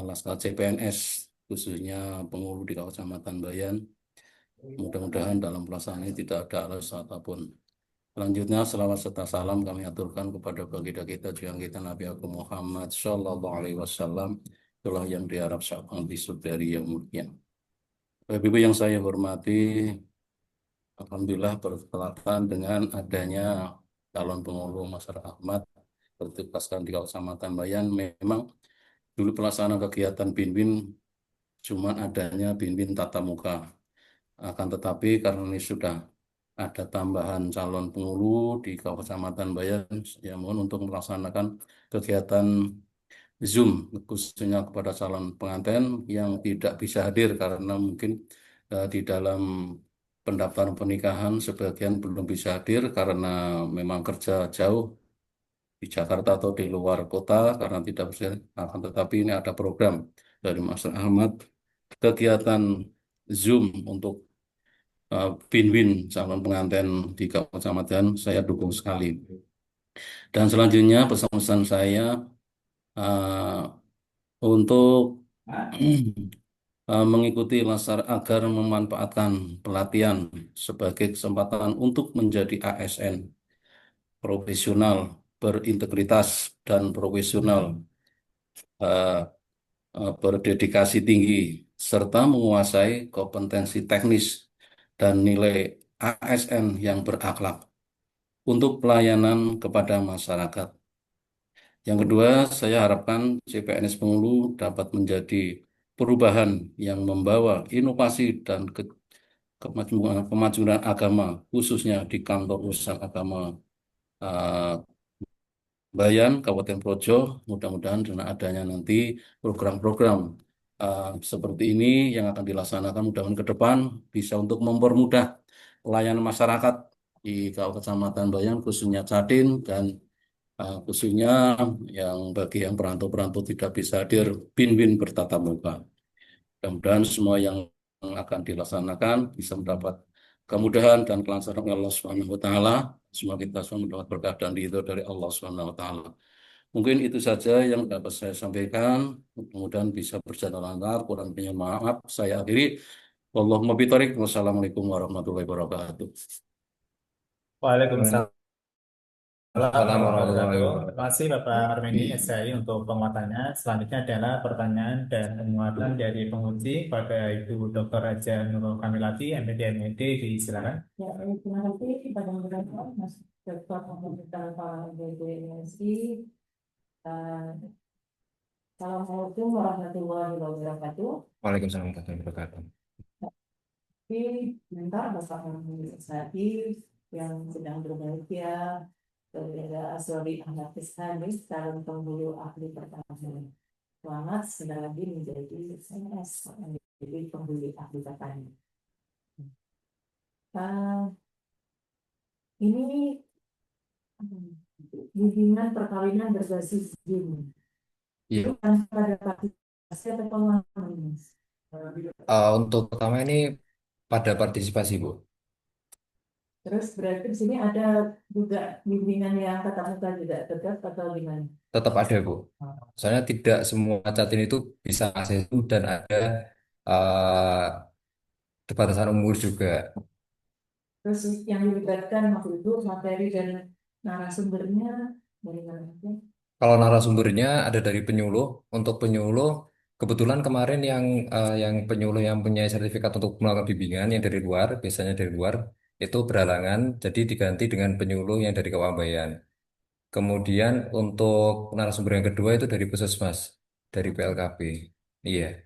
Laskar CPNS khususnya penghulu di Kecamatan Bayan. Mudah-mudahan dalam pelaksanaan ini tidak ada alasan apapun. Selanjutnya selawat serta salam kami aturkan kepada baginda kita junjungan kita Nabi Agung Muhammad Shallallahu Alaihi Wasallam, itulah yang diharap syafa'an bisur dari yang mulia. Bapak-Ibu yang saya hormati, alhamdulillah berkelatan dengan adanya calon penghulu masyarakat Ahmad bertugaskan di Kecamatan Bayan. Memang dulu pelaksanaan kegiatan BINBIN cuma adanya BINBIN tatap muka. Akan tetapi karena ini sudah ada tambahan calon penghulu di Kecamatan Bayan, ya mohon untuk melaksanakan kegiatan Zoom, khususnya kepada calon pengantin yang tidak bisa hadir karena mungkin di dalam pendaftaran pernikahan sebagian belum bisa hadir karena memang kerja jauh di Jakarta atau di luar kota karena tidak bisa. Akan tetapi ini ada program dari Mas Ahmad, kegiatan Zoom untuk win-win calon pengantin di kecamatan, saya dukung sekali. Dan selanjutnya pesan-pesan saya uh, untuk mengikuti Lasar agar memanfaatkan pelatihan sebagai kesempatan untuk menjadi ASN profesional, berintegritas dan profesional, uh, berdedikasi tinggi, serta menguasai kompetensi teknis dan nilai ASN yang berakhlak untuk pelayanan kepada masyarakat. Yang kedua, saya harapkan CPNS Pengulu dapat menjadi perubahan yang membawa inovasi dan kemajuan agama, khususnya di kantor usaha agama eh, Bayan, Kabupaten Projo. Mudah-mudahan dengan adanya nanti program-program seperti ini yang akan dilaksanakan mudah-mudahan ke depan bisa untuk mempermudah pelayanan masyarakat di Kecamatan Bayan, khususnya Cadin dan khususnya yang bagi yang perantau-perantau tidak bisa hadir, bin-bin bertatap muka. Mudah-mudahan semua yang akan dilaksanakan bisa mendapat kemudahan dan kelancaran dari Allah Subhanahu wa taala. Semua kita semua mendapat berkah dan ridho dari Allah Subhanahu wa taala. Mungkin itu saja yang dapat saya sampaikan. Mudah-mudahan bisa berjalan lancar. Kurang lebihnya maaf. Saya akhiri. Wallahumma bitarik. Wassalamualaikum warahmatullahi wabarakatuh. Waalaikumsalam Assalamualaikum warahmatullahi warahmatullahi wabarakatuh. Terima wabarakatuh. kasih Bapak Armeni SCI untuk penguatannya. Selanjutnya adalah pertanyaan dan penguatan dari penguji pada Ibu Dr. Raja Nurul Kamilati, MPD MD, disilakan. Ya, terima kasih kepada Mas Dr. Pemerintah Kepala BDMSI. Assalamualaikum warahmatullahi wabarakatuh. Waalaikumsalam warahmatullahi wabarakatuh. Tapi minta Bapak Armeni yang sedang berbahagia, Saudara Aswari Ahmad Ishanis, calon penghulu ahli pertama. Selamat sekali lagi menjadi CNS, menjadi penghulu ahli pertama. Ini bimbingan perkawinan berbasis Zoom. Iya. Itu kan pada partisipasi atau pengalaman? Untuk pertama ini pada partisipasi, Bu. Terus berarti di sini ada juga bimbingan yang tatap muka juga tetap atau gimana? Tetap ada, Bu. Soalnya tidak semua catin itu bisa akses itu dan ada batasan umur juga. Terus yang dilibatkan waktu itu materi dan narasumbernya dari mana aja? Kalau narasumbernya ada dari penyuluh. Untuk penyuluh, kebetulan kemarin yang penyuluh yang punya sertifikat untuk melakukan bimbingan yang dari luar, biasanya dari luar, itu berhalangan, jadi diganti dengan penyuluh yang dari Kewambayan. Kemudian untuk narasumber yang kedua itu dari Puskesmas, dari PLKB. Iya.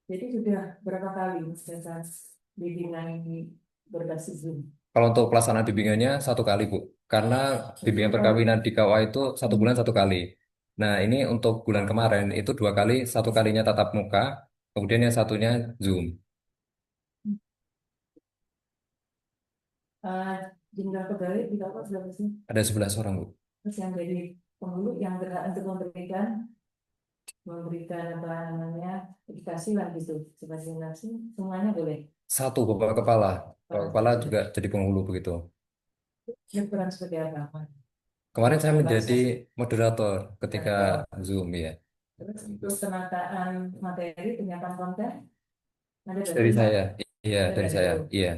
Jadi sudah berapa kali misalkan bimbingan ini berbasis Zoom? Kalau untuk pelaksanaan bimbingannya satu kali, Bu. Karena bimbingan perkawinan di KUA itu 1 bulan 1 kali. Nah, ini untuk bulan kemarin itu 2 kali, 1 kalinya tatap muka, kemudian yang satunya Zoom. Jumlah pegawai di Bapak berapa sih? Ada 11 orang, Bu. Terus yang dari penghulu yang berhak untuk memberikan apa namanya edukasi lah gitu sebagai nasi semuanya boleh. Satu Bapak Kepala. Bapak Kepala juga jadi penghulu begitu. Ya peran seperti apa? Kemarin saya menjadi moderator ketika Zoom, ya. Terus untuk penataan materi, penyiapan konten ada Dari saya, iya, Ada dari dari saya, itu. iya.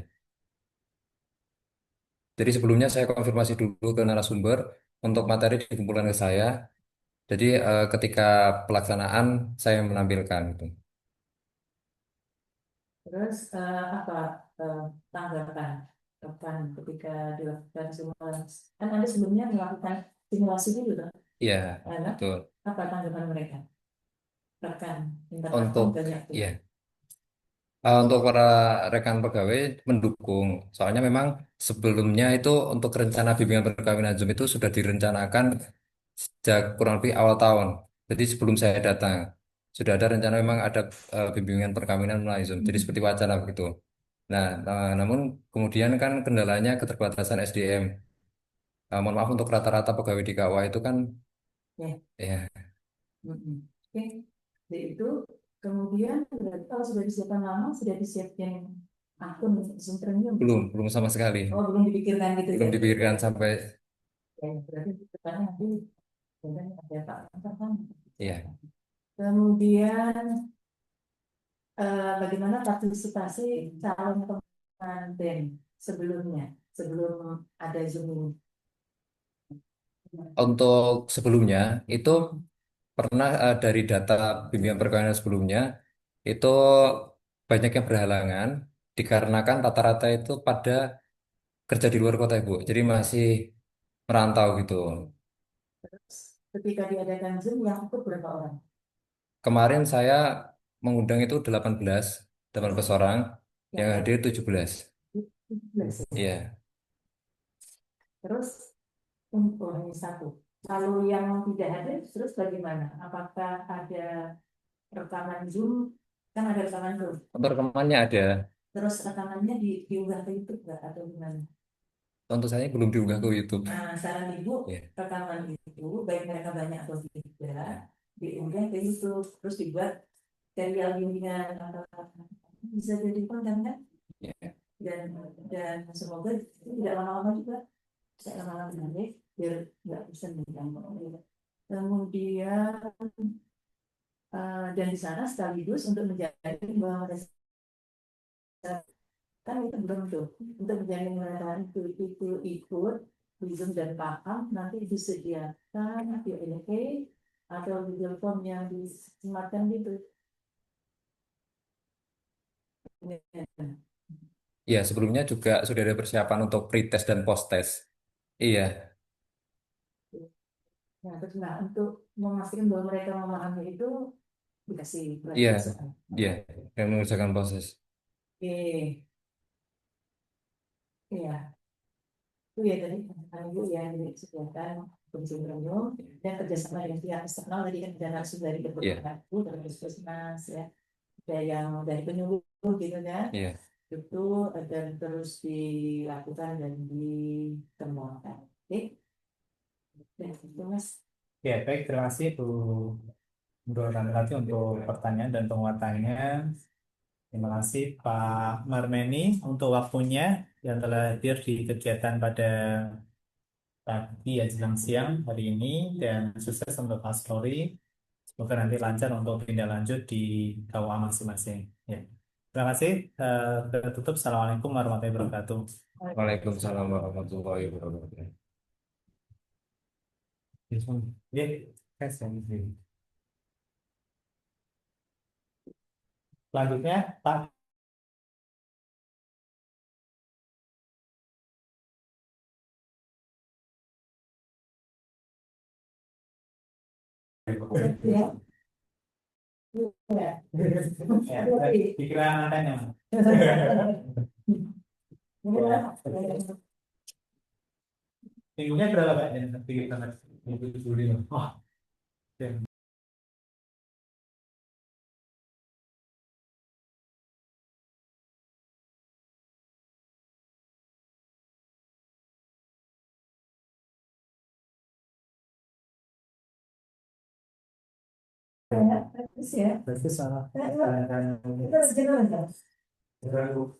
Jadi sebelumnya saya konfirmasi dulu ke narasumber untuk materi dikumpulkan ke saya. Jadi ketika pelaksanaan saya menampilkan itu. Terus apa tanggapan kapan ketika dilakukan simulasi? Kan ada sebelumnya melakukan simulasi dulu, kan? Iya, Ada betul. apa tanggapan mereka? Rekan Untuk banyak tuh. iya, untuk para rekan pegawai mendukung. Soalnya memang sebelumnya itu untuk rencana bimbingan perkawinan Zoom itu sudah direncanakan sejak kurang lebih awal tahun. Jadi sebelum saya datang sudah ada rencana memang ada bimbingan perkawinan melalui Zoom. Jadi seperti wacana begitu. Nah, namun kemudian kan kendalanya keterbatasan SDM. Mohon maaf untuk rata-rata pegawai di KUA itu kan Ya. ya Mm-mm. Oke, jadi itu kemudian kalau sudah disiapkan lama, sudah disiapkan akun Zoom Premium. belum sama sekali. Oh, belum dipikirkan gitu Belum ya. dipikirkan sampai Ya, berarti kita nanti kemudian ada Pak Antar kan. ya. Kemudian bagaimana partisipasi calon pengantin sebelumnya, sebelum ada Zoom ini? Untuk sebelumnya itu pernah dari data bimbingan perkawinan sebelumnya itu banyak yang berhalangan dikarenakan rata-rata itu pada kerja di luar kota Ibu. Jadi masih merantau gitu. Terus ketika diadakan Zoom yang ikut berapa orang? Kemarin saya mengundang itu 18 orang, yang Yang hadir 17. 17 ya. Iya. Terus untuk hanya satu. Kalau yang tidak hadir, terus bagaimana? Apakah ada rekaman Zoom? Kan ada rekaman Zoom. Untuk rekamannya ada. Terus rekamannya diunggah ke YouTube nggak atau gimana? Untuk saya belum diunggah ke YouTube. Nah, saran ibu, Iya. rekaman itu baik mereka banyak atau tidak, diunggah ke YouTube, terus dibuat serial bimbingan atau bisa jadi konten kan? Iya. Dan semoga tidak lama-lama juga, tidak lama-lama nanti biar nggak bisa mengganggu. Kemudian dan di sana sekaligus untuk menjamin bahwa mereka kan itu belum tuh untuk menjamin mereka itu ikut Zoom dan paham nanti disediakan PLK atau Google Form yang disematkan gitu. Iya, sebelumnya juga sudah ada persiapan untuk pre-test dan post-test. Iya, Nah, terus untuk memastikan bahwa mereka memahami itu dikasih iya, pelajaran. iya, yang mengerjakan proses. Oke, iya. Itu ya tadi kami Bu yang disediakan kondisi premium dan kerjasama dengan pihak eksternal tadi kan ada narasumber dari Iya, beberapa Bu dari Puskesmas ya, ada yang dari penyuluh gitu kan, iya. itu dan terus dilakukan dan ditemukan. Oke, dan itu Mas. Ya, baik, terima kasih Bu Nurul Ranti untuk pertanyaan dan penguatannya. Terima kasih Pak Marmeni untuk waktunya yang telah hadir di kegiatan pada pagi ya jelang siang hari ini dan sukses untuk Pak Story. Semoga nanti lancar untuk tindak lanjut di KUA masing-masing. Ya. Terima kasih. Kita tutup. Assalamualaikum warahmatullahi wabarakatuh. Waalaikumsalam warahmatullahi wabarakatuh. Ya, tes yang ini. Selanjutnya Pak. Ya. Ya. Ya, dikira makanya. Minggunya berapa Pak? Yang kita minggu 75. Oh, oke. Bagus ya. Berarti salah. Terus gimana? Jarang.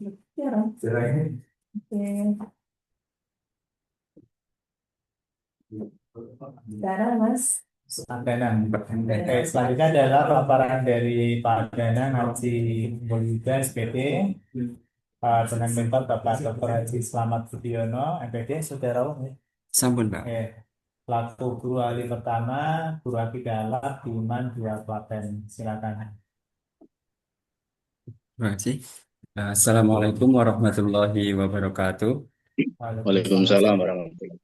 Oke. Sekarang Mas. Danang. Oke, selanjutnya adalah paparan dari Pak Danang Haji Mulyuda SPD, dengan mentor Bapak Dr. Haji Slamet Budiono, MPD, Saudara ya. Sampun, Pak. Oke, laku guru ahli pertama, guru akidah Biman 2 Klaten. Silakan. Terima kasih. Assalamualaikum warahmatullahi wabarakatuh. Waalaikumsalam warahmatullahi.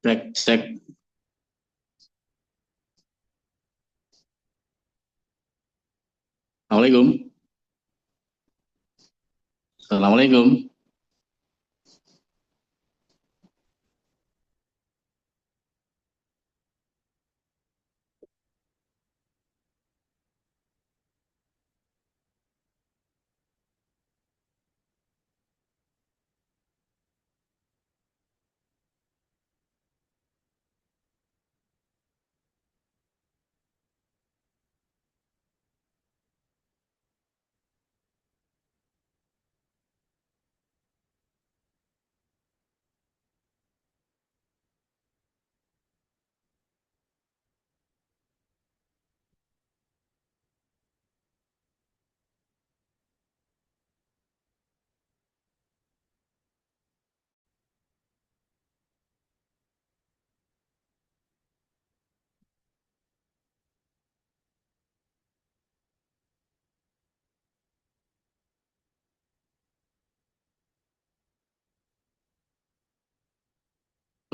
Cek, cek. Assalamualaikum. Assalamualaikum.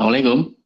Assalamualaikum.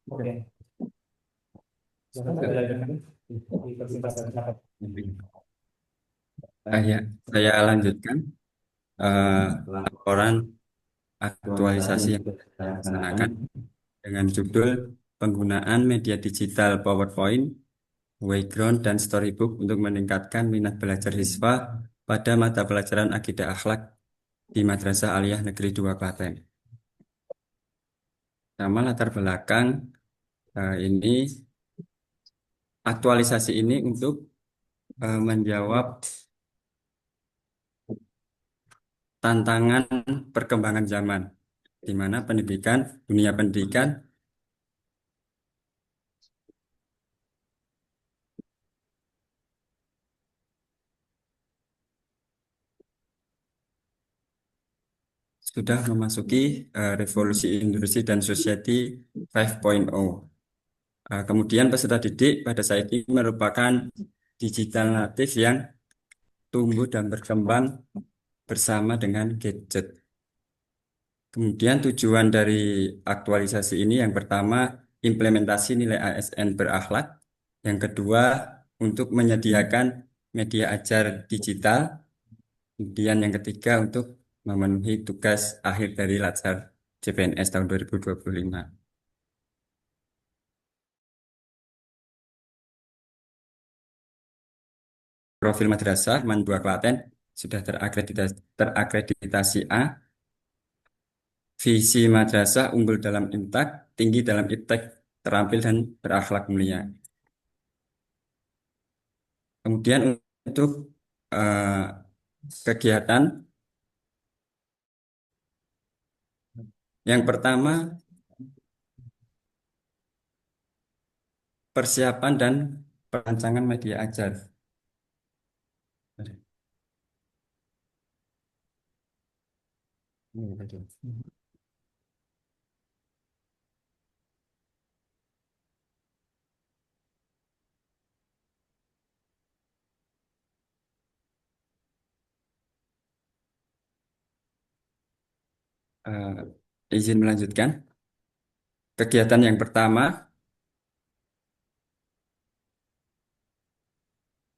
Oke. Silakan dilanjutkan. Ya, saya lanjutkan laporan aktualisasi yang saya laksanakan dengan judul penggunaan media digital PowerPoint, Wayground, dan Storybook untuk meningkatkan minat belajar siswa pada mata pelajaran Akidah Akhlak di Madrasah Aliyah Negeri 2 Klaten. Nama latar belakang ini aktualisasi ini untuk menjawab tantangan perkembangan zaman, di mana dunia pendidikan sudah memasuki revolusi industri dan society 5.0. Kemudian peserta didik pada saat ini merupakan digital native yang tumbuh dan berkembang bersama dengan gadget. Kemudian tujuan dari aktualisasi ini yang pertama implementasi nilai ASN berakhlak, yang kedua untuk menyediakan media ajar digital, kemudian yang ketiga untuk memenuhi tugas akhir dari Latsar CPNS tahun 2025. Profil madrasah MAN 2 Klaten sudah terakreditasi A. Visi madrasah unggul dalam intak, tinggi dalam iptek, terampil dan berakhlak mulia. Kemudian untuk kegiatan yang pertama persiapan dan perancangan media ajar. Izin melanjutkan. Kegiatan yang pertama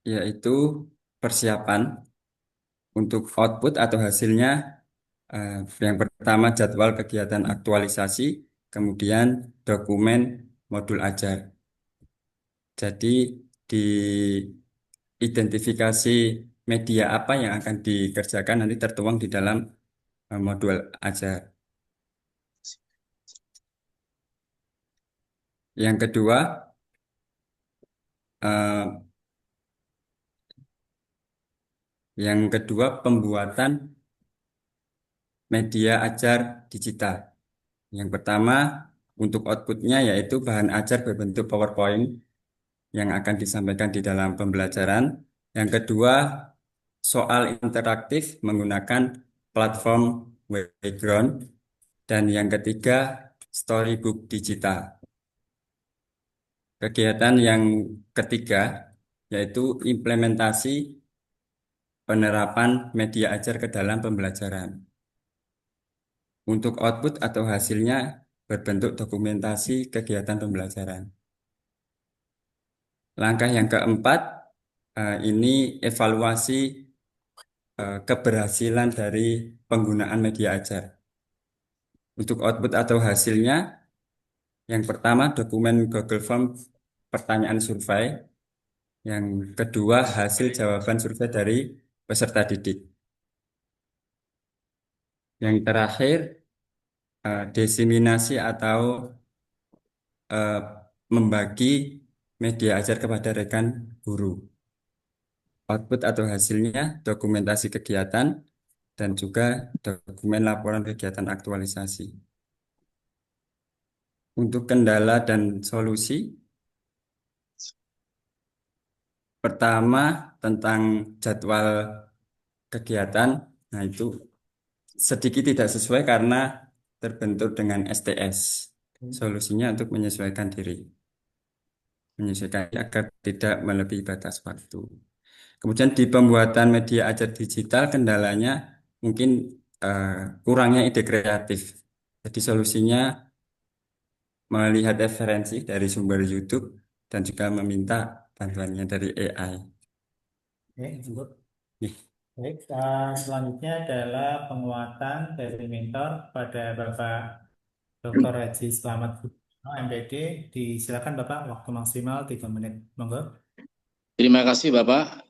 yaitu persiapan untuk output atau hasilnya. Yang pertama jadwal kegiatan aktualisasi, kemudian dokumen modul ajar. Jadi di identifikasi media apa yang akan dikerjakan nanti tertuang di dalam modul ajar. Yang kedua, pembuatan media ajar digital. Yang pertama untuk outputnya yaitu bahan ajar berbentuk PowerPoint yang akan disampaikan di dalam pembelajaran. Yang kedua, soal interaktif menggunakan platform Wayground. Dan yang ketiga, storybook digital. Kegiatan yang ketiga yaitu implementasi penerapan media ajar ke dalam pembelajaran. Untuk output atau hasilnya berbentuk dokumentasi kegiatan pembelajaran. Langkah yang keempat, ini evaluasi keberhasilan dari penggunaan media ajar. Untuk output atau hasilnya, yang pertama dokumen Google Form pertanyaan survei, yang kedua hasil jawaban survei dari peserta didik. Yang terakhir, diseminasi atau membagi media ajar kepada rekan guru. Output atau hasilnya dokumentasi kegiatan dan juga dokumen laporan kegiatan aktualisasi. Untuk kendala dan solusi, pertama tentang jadwal kegiatan, nah itu sedikit tidak sesuai karena terbentur dengan STS. Solusinya untuk menyesuaikan diri, menyesuaikan agar tidak melebihi batas waktu. Kemudian di pembuatan media ajar digital kendalanya mungkin kurangnya ide kreatif. Jadi solusinya melihat referensi dari sumber YouTube dan juga meminta bantuannya dari AI. Oke, cukup. Baik, selanjutnya adalah penguatan dari mentor pada Bapak Dr. Haji Slamet Budiono, MPD. Disilakan Bapak, waktu maksimal 3 menit. Monggo. Terima kasih Bapak.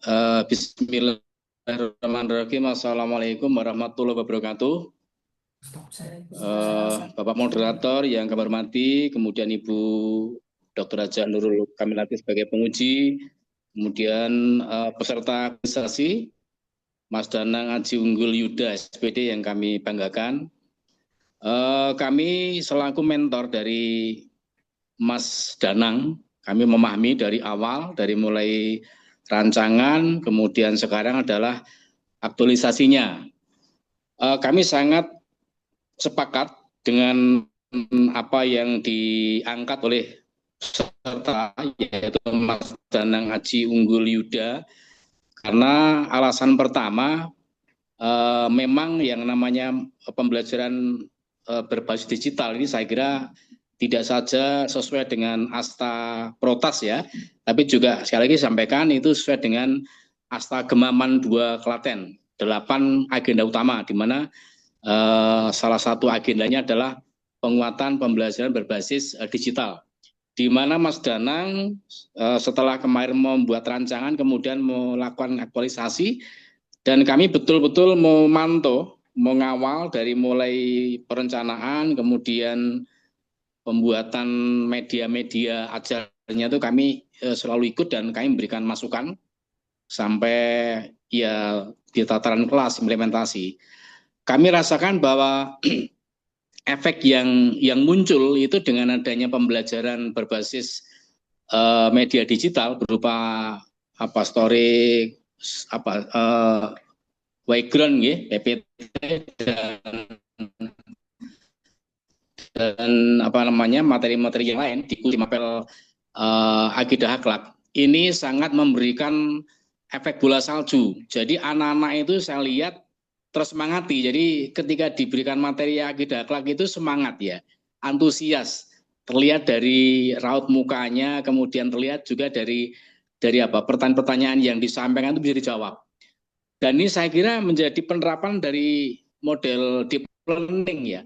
Bismillahirrahmanirrahim. Assalamualaikum warahmatullahi wabarakatuh. Bapak moderator yang kami hormati, kemudian Ibu Dr. Haja Nurul Kamilati sebagai penguji, kemudian peserta administrasi, Mas Danang Aji Unggul Yuda SPD yang kami banggakan. Kami selaku mentor dari Mas Danang, kami memahami dari awal, dari mulai rancangan, kemudian sekarang adalah aktualisasinya. Kami sangat sepakat dengan apa yang diangkat oleh peserta, yaitu Mas Danang Aji Unggul Yuda, karena alasan pertama, memang yang namanya pembelajaran berbasis digital ini saya kira tidak saja sesuai dengan asta Protas ya, tapi juga sekali lagi sampaikan itu sesuai dengan asta Gemaman 2 Klaten, 8 agenda utama, di mana salah satu agendanya adalah penguatan pembelajaran berbasis digital. Di mana Mas Danang setelah kemarin membuat rancangan kemudian melakukan aktualisasi dan kami betul-betul memantau, mengawal dari mulai perencanaan kemudian pembuatan media-media ajarnya itu kami selalu ikut dan kami memberikan masukan sampai ya di tataran kelas implementasi. Kami rasakan bahwa efek yang muncul itu dengan adanya pembelajaran berbasis media digital berupa apa story apa Wayground ya, PPT dan apa namanya materi-materi yang lain di mapel akidah akhlak ini sangat memberikan efek bola salju. Jadi anak-anak itu saya lihat tersemangati. Jadi ketika diberikan materi akidah akhlak itu semangat ya, antusias. Terlihat dari raut mukanya, kemudian terlihat juga dari apa pertanyaan-pertanyaan yang disampaikan itu bisa dijawab. Dan ini saya kira menjadi penerapan dari model deep learning ya.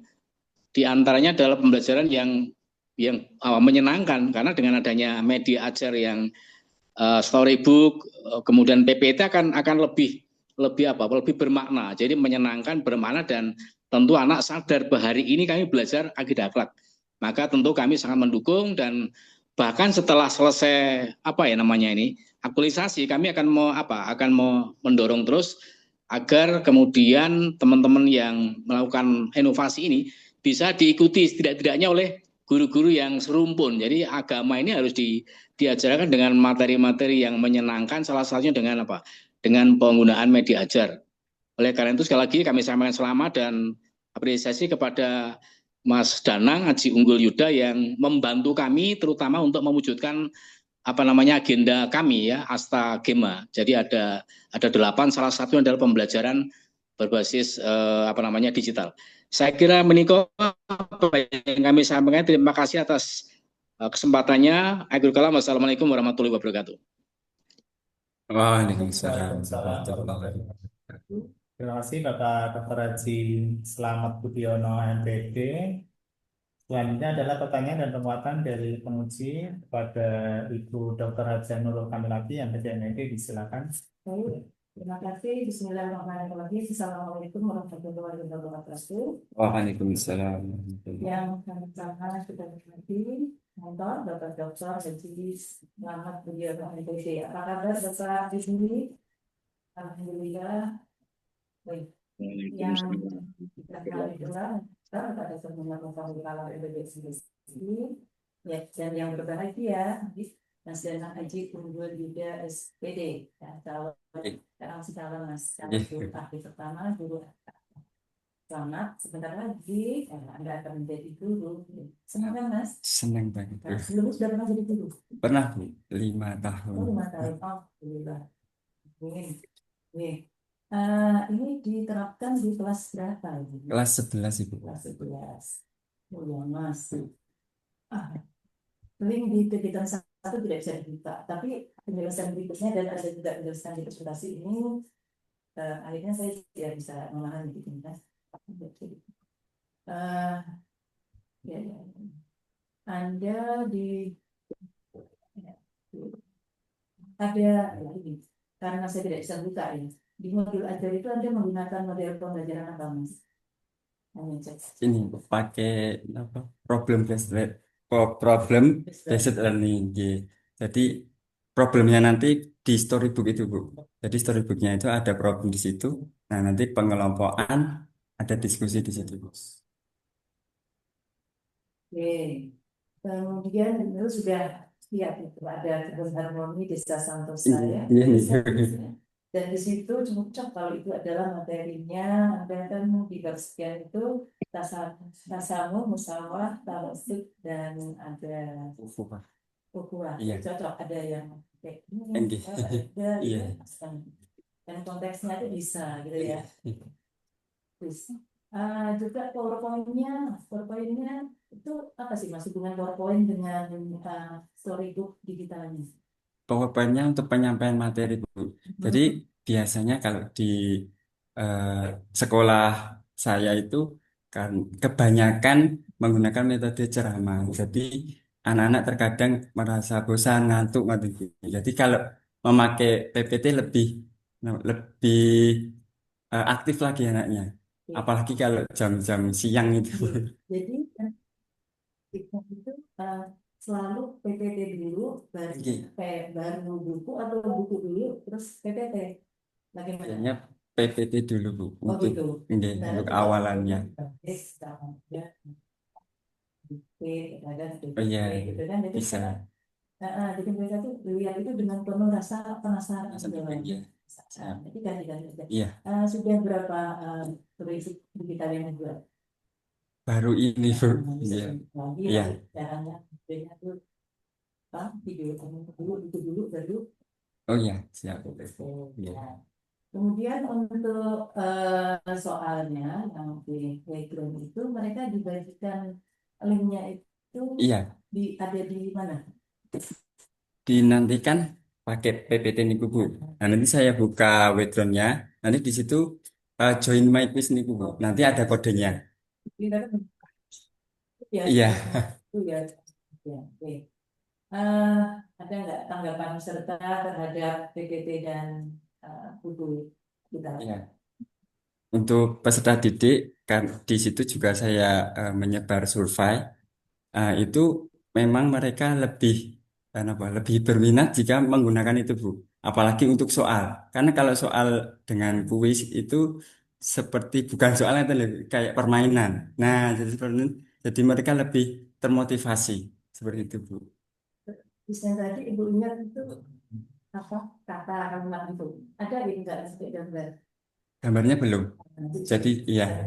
Di antaranya adalah pembelajaran yang menyenangkan karena dengan adanya media ajar yang storybook, kemudian PPT akan lebih bermakna. Jadi menyenangkan, bermakna dan tentu anak sadar bahwa hari ini kami belajar akidah akhlak. Maka tentu kami sangat mendukung dan bahkan setelah selesai aktualisasi kami akan mendorong terus agar kemudian teman-teman yang melakukan inovasi ini bisa diikuti setidak-tidaknya oleh guru-guru yang serumpun. Jadi agama ini harus diajarkan dengan materi-materi yang menyenangkan, salah satunya dengan apa? Dengan penggunaan media ajar. Oleh karena itu sekali lagi kami sampaikan selamat dan apresiasi kepada Mas Danang Haji Unggul Yuda yang membantu kami terutama untuk mewujudkan agenda kami ya, Asta Gema. Jadi ada 8, salah satunya adalah pembelajaran berbasis digital. Saya kira menikah yang kami sampaikan. Terima kasih atas kesempatannya. Akhirul kalam. Wassalamualaikum warahmatullahi wabarakatuh. Waalaikumsalam Waalaikumsalam. warahmatullahi wabarakatuh. Terima kasih Bapak Dr. Haji Slamet Budiono MPD. Selanjutnya adalah pertanyaan dan penguatan dari penguji kepada Ibu Dr. Haja Nurul Kamilati yang PDMED. Disilakan. Baik, terima kasih. Bismillahirrahmanirrahim. Assalamualaikum warahmatullahi wabarakatuh. Waalaikumsalam. Yang kami ucapkan kita berhenti, Mentor Bapak Dr. Haji Slamet Budiono MPD. Apa kabar Bapak di sini? Alhamdulillah. Baik. Yang kita kali adalah pada semuanya kalau ya, dan yang berbahagia Mas Danang Haji Unggul Yuda SPD ya, calon Mas guru ahli pertama guru. Selamat, sebentar lagi Anda akan menjadi guru. Senang kan Mas? Senang banget. Sebelumnya sudah pernah jadi guru? Pernah, Bu. 5 tahun. 5 tahun. Alhamdulillah. Ini diterapkan di kelas berapa? Kelas 11, Ibu. Kelas 11. Oh ya Mas. Link di kegiatan 1 tidak bisa dibuka, tapi penjelasan berikutnya dan ada juga penjelasan di presentasi ini, akhirnya saya tidak bisa memahami gitu kan. Anda ada ini karena saya tidak bisa buka ya. Di modul ajar itu Anda menggunakan model pembelajaran apa Mas? Ini pakai apa? Problem based learning. Jadi problemnya nanti di storybook itu, Bu. Jadi storybooknya itu ada problem di situ. Nah, nanti pengelompokan ada diskusi di situ, Bu. Oke. Kemudian itu sudah lihat itu ada kebun harmoni Desa Santosa ya. Dan di situ cocok kalau itu adalah materinya, ada kan di bab sekian itu tasamu, musyawarah, tawassut dan ada ukhuwah. Iya. Cocok ada yang kayak Enggih. ada Iya. dan konteksnya itu bisa gitu ya. Terus juga PowerPoint-nya itu apa sih Mas hubungan PowerPoint dengan storybook digitalnya? PowerPoint-nya untuk penyampaian materi, Bu. Jadi biasanya kalau di sekolah saya itu kan kebanyakan menggunakan metode ceramah. Jadi anak-anak terkadang merasa bosan, ngantuk, gitu. Jadi kalau memakai PPT lebih aktif lagi anaknya. Apalagi kalau jam-jam siang itu. Jadi itu selalu PPT dulu, baru buku atau buku dulu, terus PPT. Bagaimana? PPT dulu, Bu, untuk awalannya. Oh iya, bisa. Jadi mereka tuh lihat itu dengan penuh rasa penasaran. Iya. Jadi ganti-ganti. Iya. Sudah berapa prinsip digital yang dibuat? Baru ini, Bu. Iya. Lagi Iya. caranya tuh video dulu itu dulu baru. Oh iya, siap. Iya. Kemudian untuk soalnya yang di playground itu mereka dibagikan linknya itu Iya. ada di mana? Dinantikan pakai PPT nih Bu. Nah, nanti saya buka webdrone-nya. Nanti di situ join my quiz nih Bu. Nanti ada kodenya. Ya, Iya. itu ya. Ya, oke. Ada nggak tanggapan peserta terhadap PPT dan buku kita? Iya. Untuk peserta didik, kan di situ juga saya menyebar survei. Itu memang mereka lebih berminat jika menggunakan itu, Bu. Apalagi untuk soal. Karena kalau soal dengan kuis itu seperti bukan soalnya kayak permainan. Nah, jadi mereka lebih termotivasi seperti itu, Bu. Bisa tadi Ibu ingat itu apa kata kalimat itu? Ada nggak sebagai gambar? Gambarnya belum. Jadi iya.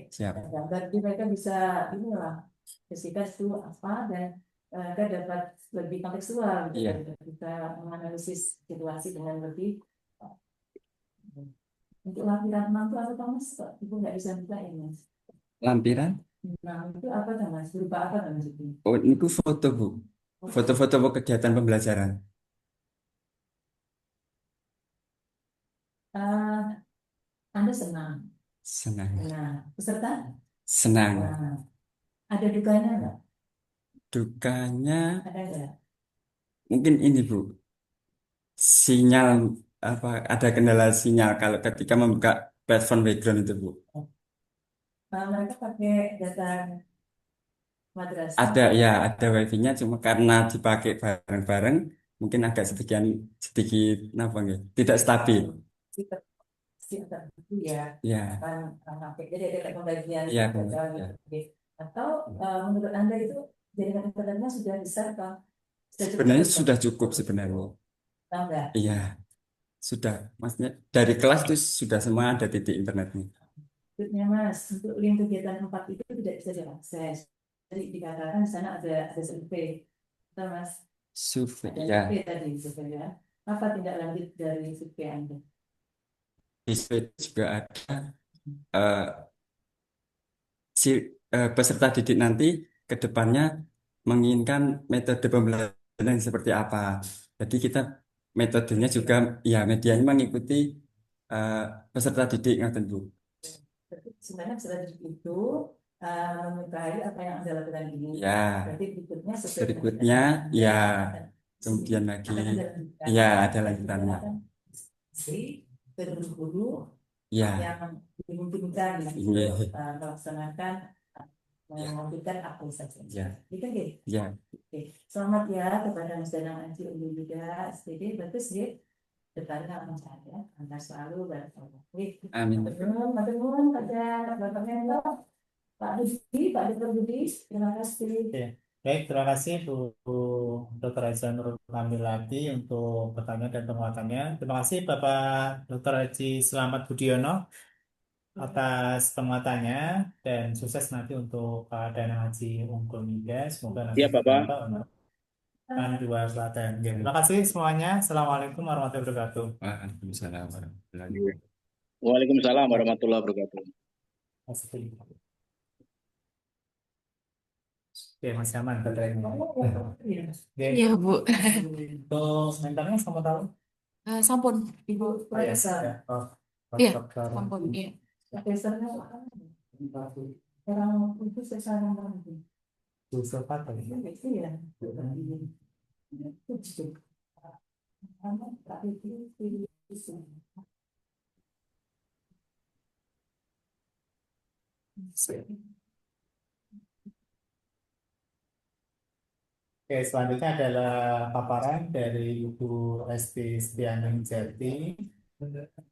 Siap. Gambar jadi mereka bisa inilah ketika itu apa dan mereka dapat lebih kontekstual gitu. Iya. Kita menganalisis situasi dengan lebih. Untuk lampiran mantu atau Mas, Ibu nggak bisa buka ya Mas? Lampiran? Nah itu apa Mas? Berupa apa Mas itu? Oh, ini foto, Bu. Foto-foto kegiatan pembelajaran. Anda senang? Senang. Nah, peserta? Senang. Nah, ada dukanya nggak? Dukanya Ada nggak? mungkin ini, Bu. Sinyal ada kendala sinyal kalau ketika membuka platform background itu, Bu. Mereka pakai data madrasah. Ada wifi-nya cuma karena dipakai bareng-bareng mungkin agak sedikit apa nggih, tidak stabil. Ya. Ya. Jadi ada pembagian. Iya, ya. Atau menurut Anda itu jaringan internetnya sudah besar Pak? Sebenarnya sudah cukup sebenarnya. Tahu nggak? Iya, sudah. Maksudnya dari kelas itu sudah semua ada titik internetnya. Maksudnya Mas, untuk link kegiatan 4 itu tidak bisa diakses. Jadi dikatakan di sana ada survei. Betul Mas? Survei, Ada ya. survei tadi survei ya. Apa tindak lanjut dari survei Anda? Di survei juga ada peserta didik nanti ke depannya menginginkan metode pembelajaran yang seperti apa. Jadi kita metodenya juga ya medianya mengikuti peserta didik ngaten Bu. Sebenarnya peserta didik itu menyukai apa yang Anda lakukan ini. Ya. Berarti Berikutnya ya kemudian lagi ya ada lanjutannya. Guru Ya. yang dimungkinkan melaksanakan melakukan apa saja. Ya. Gitu gitu. Ya. Oke. Selamat ya kepada Mas Danang Anji Ulu juga SPD bagus ya. Depannya akan saya anda selalu bersama. Amin. Matur pada Bapak Mentor, Pak Budi, Pak Dr. Budi, terima kasih. Baik, terima kasih Bu Dr. Aiza Nurul Kamilati untuk pertanyaan dan penguatannya. Terima kasih Bapak Dr. Haji Selamat Budiono atas penguatannya dan sukses nanti untuk Pak Dana Haji Unggul Mida. Semoga nanti kan dua pelatihan. Terima kasih semuanya. Assalamualaikum warahmatullahi wabarakatuh. Waalaikumsalam warahmatullahi wabarakatuh. Waalaikumsalam warahmatullahi wabarakatuh. Oke, masih aman baterainya. Iya, Bu. Untuk mentalnya kamu tahu? Sampun, Ibu. Iya. Iya, sampun. Iya. Orang itu secara nanti. Filsafat tadi. Iya. Oke, selanjutnya adalah paparan dari Ibu Esti Setianing Jati,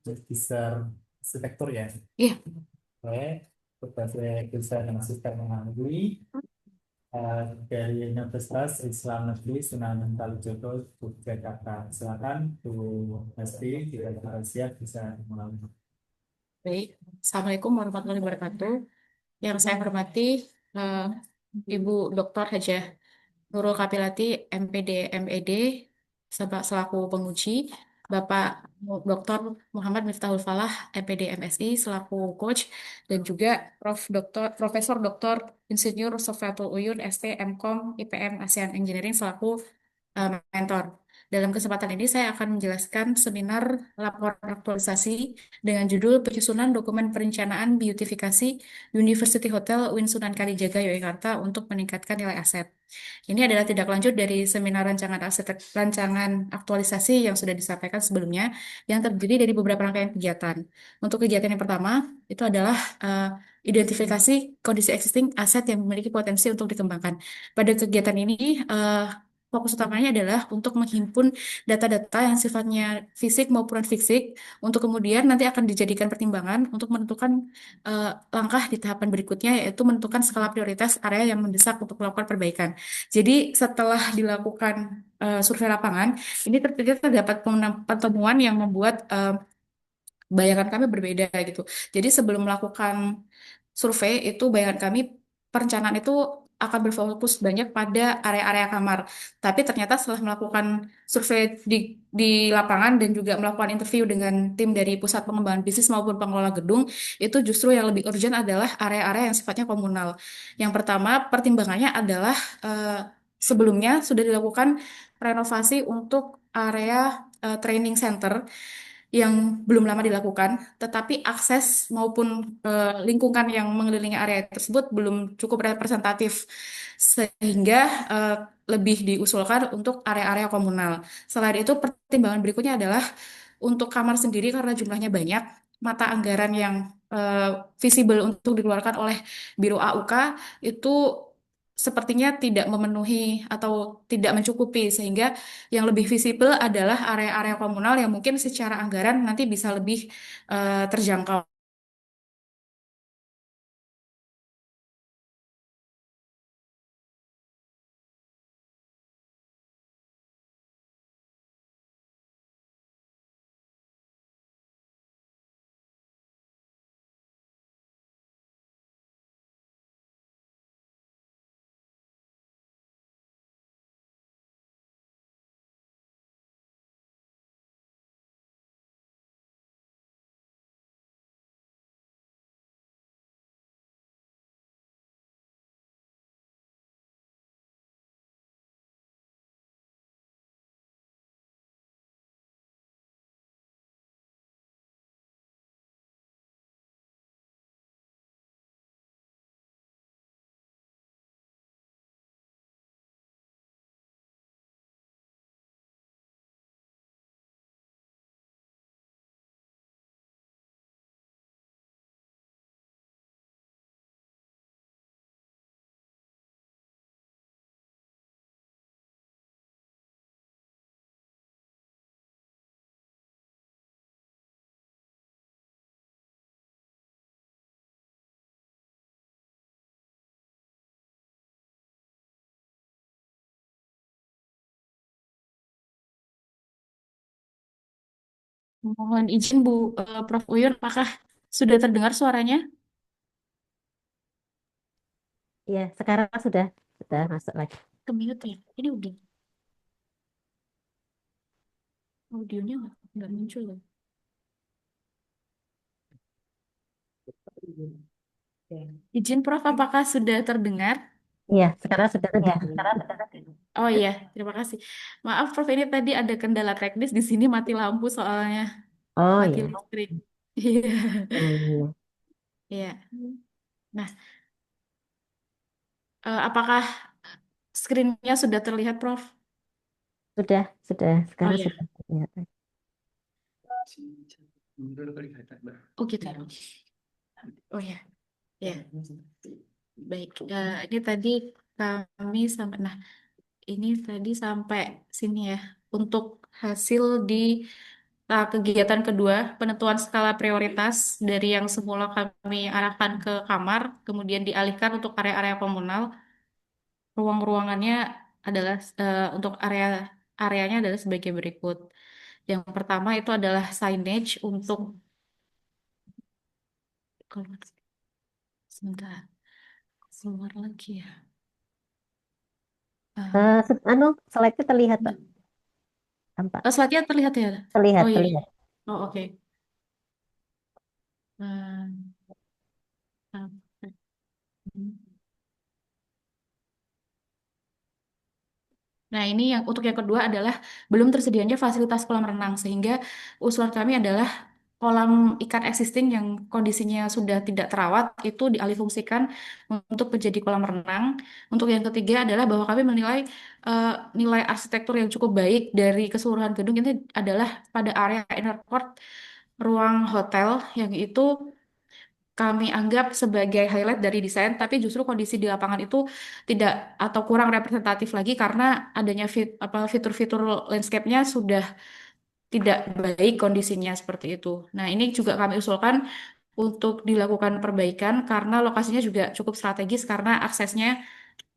Magister Arsitektur ya. Iya. Oke, sebagai dosen yang asisten mengambil dari Universitas Islam Negeri Sunan Kalijodo, Yogyakarta. Silakan Bu Hesti, jika sudah siap bisa mulai. Baik, Assalamualaikum warahmatullahi wabarakatuh. Yang saya hormati eh, Ibu Dr. Hajah Nurul Kapilati, MPD, MED, selaku penguji, Bapak Dr. Muhammad Miftahul Falah, MPD, MSI, selaku coach, dan juga Profesor Dr. Insinyur Sofiatul Uyun, ST, MKOM, IPM, ASEAN Engineering, selaku mentor. Dalam kesempatan ini saya akan menjelaskan seminar laporan aktualisasi dengan judul Penyusunan Dokumen Perencanaan Beautifikasi University Hotel Win Sunan Kalijaga Yogyakarta untuk meningkatkan nilai aset. Ini adalah tindak lanjut dari seminar rancangan aktualisasi yang sudah disampaikan sebelumnya yang terdiri dari beberapa rangkaian kegiatan. Untuk kegiatan yang pertama itu adalah identifikasi kondisi existing aset yang memiliki potensi untuk dikembangkan. Pada kegiatan ini fokus utamanya adalah untuk menghimpun data-data yang sifatnya fisik maupun fisik untuk kemudian nanti akan dijadikan pertimbangan untuk menentukan langkah di tahapan berikutnya yaitu menentukan skala prioritas area yang mendesak untuk melakukan perbaikan. Jadi setelah dilakukan survei lapangan, ini terdapat pertemuan yang membuat bayangan kami berbeda gitu. Jadi sebelum melakukan survei itu bayangan kami perencanaan itu akan berfokus banyak pada area-area kamar. Tapi ternyata setelah melakukan survei di lapangan dan juga melakukan interview dengan tim dari pusat pengembangan bisnis maupun pengelola gedung, itu justru yang lebih urgent adalah area-area yang sifatnya komunal. Yang pertama, pertimbangannya adalah sebelumnya sudah dilakukan renovasi untuk area training center yang belum lama dilakukan, tetapi akses maupun lingkungan yang mengelilingi area tersebut belum cukup representatif, sehingga eh, lebih diusulkan untuk area-area komunal. Selain itu, pertimbangan berikutnya adalah untuk kamar sendiri karena jumlahnya banyak, mata anggaran yang eh, visible untuk dikeluarkan oleh Biro AUK itu sepertinya tidak memenuhi atau tidak mencukupi, sehingga yang lebih visible adalah area-area komunal yang mungkin secara anggaran nanti bisa lebih terjangkau. Mohon izin Bu, Prof. Uyun, apakah sudah terdengar suaranya? Iya, sekarang sudah masuk lagi. Ke mute ya? Ini udah audionya nggak muncul loh. Izin Prof, apakah sudah terdengar? Iya, sekarang sudah Ya, terdengar. Oh iya, terima kasih. Maaf Prof, ini tadi ada kendala teknis di sini mati lampu soalnya Oh mati iya. listrik. Iya, Hmm, iya. Nah, apakah screen-nya sudah terlihat Prof? sudah. Oh Sekarang iya, sudah terlihat. oh gitu. Oh ya, ya. Baik. Ini tadi kami sampai, nah ini tadi sampai sini ya untuk hasil di kegiatan kedua, penentuan skala prioritas dari yang semula kami arahkan ke kamar, kemudian dialihkan untuk area-area komunal. ruang-ruangannya adalah untuk areanya adalah sebagai berikut. Yang pertama itu adalah signage untuk sebentar keluar lagi ya. Slide-nya terlihat, Pak. Tampak. Slide-nya terlihat ya? Terlihat, Oh iya. terlihat. Oh oke. Nah, ini yang untuk yang kedua adalah belum tersedianya fasilitas kolam renang, sehingga usulan kami adalah kolam ikan existing yang kondisinya sudah tidak terawat itu dialihfungsikan untuk menjadi kolam renang. Untuk yang ketiga adalah bahwa kami menilai nilai arsitektur yang cukup baik dari keseluruhan gedung ini adalah pada area inner court ruang hotel yang itu kami anggap sebagai highlight dari desain, tapi justru kondisi di lapangan itu tidak atau kurang representatif lagi karena adanya fitur-fitur landscape-nya sudah tidak baik kondisinya seperti itu. Nah, ini juga kami usulkan untuk dilakukan perbaikan karena lokasinya juga cukup strategis karena aksesnya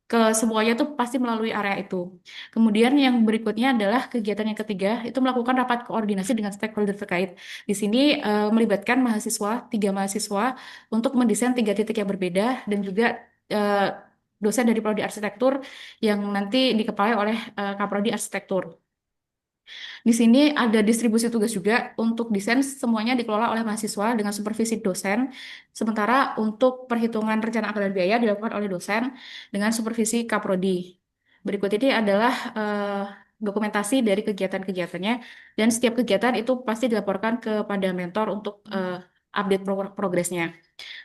ke semuanya tuh pasti melalui area itu. Kemudian yang berikutnya adalah kegiatan yang ketiga, itu melakukan rapat koordinasi dengan stakeholder terkait. Di sini melibatkan tiga mahasiswa untuk mendesain 3 titik yang berbeda dan juga eh, dosen dari Prodi Arsitektur yang nanti dikepalai oleh Kaprodi Arsitektur. Di sini ada distribusi tugas juga untuk desain semuanya dikelola oleh mahasiswa dengan supervisi dosen. Sementara untuk perhitungan rencana anggaran biaya dilakukan oleh dosen dengan supervisi Kaprodi. Berikut ini adalah dokumentasi dari kegiatan-kegiatannya dan setiap kegiatan itu pasti dilaporkan kepada mentor untuk update progresnya.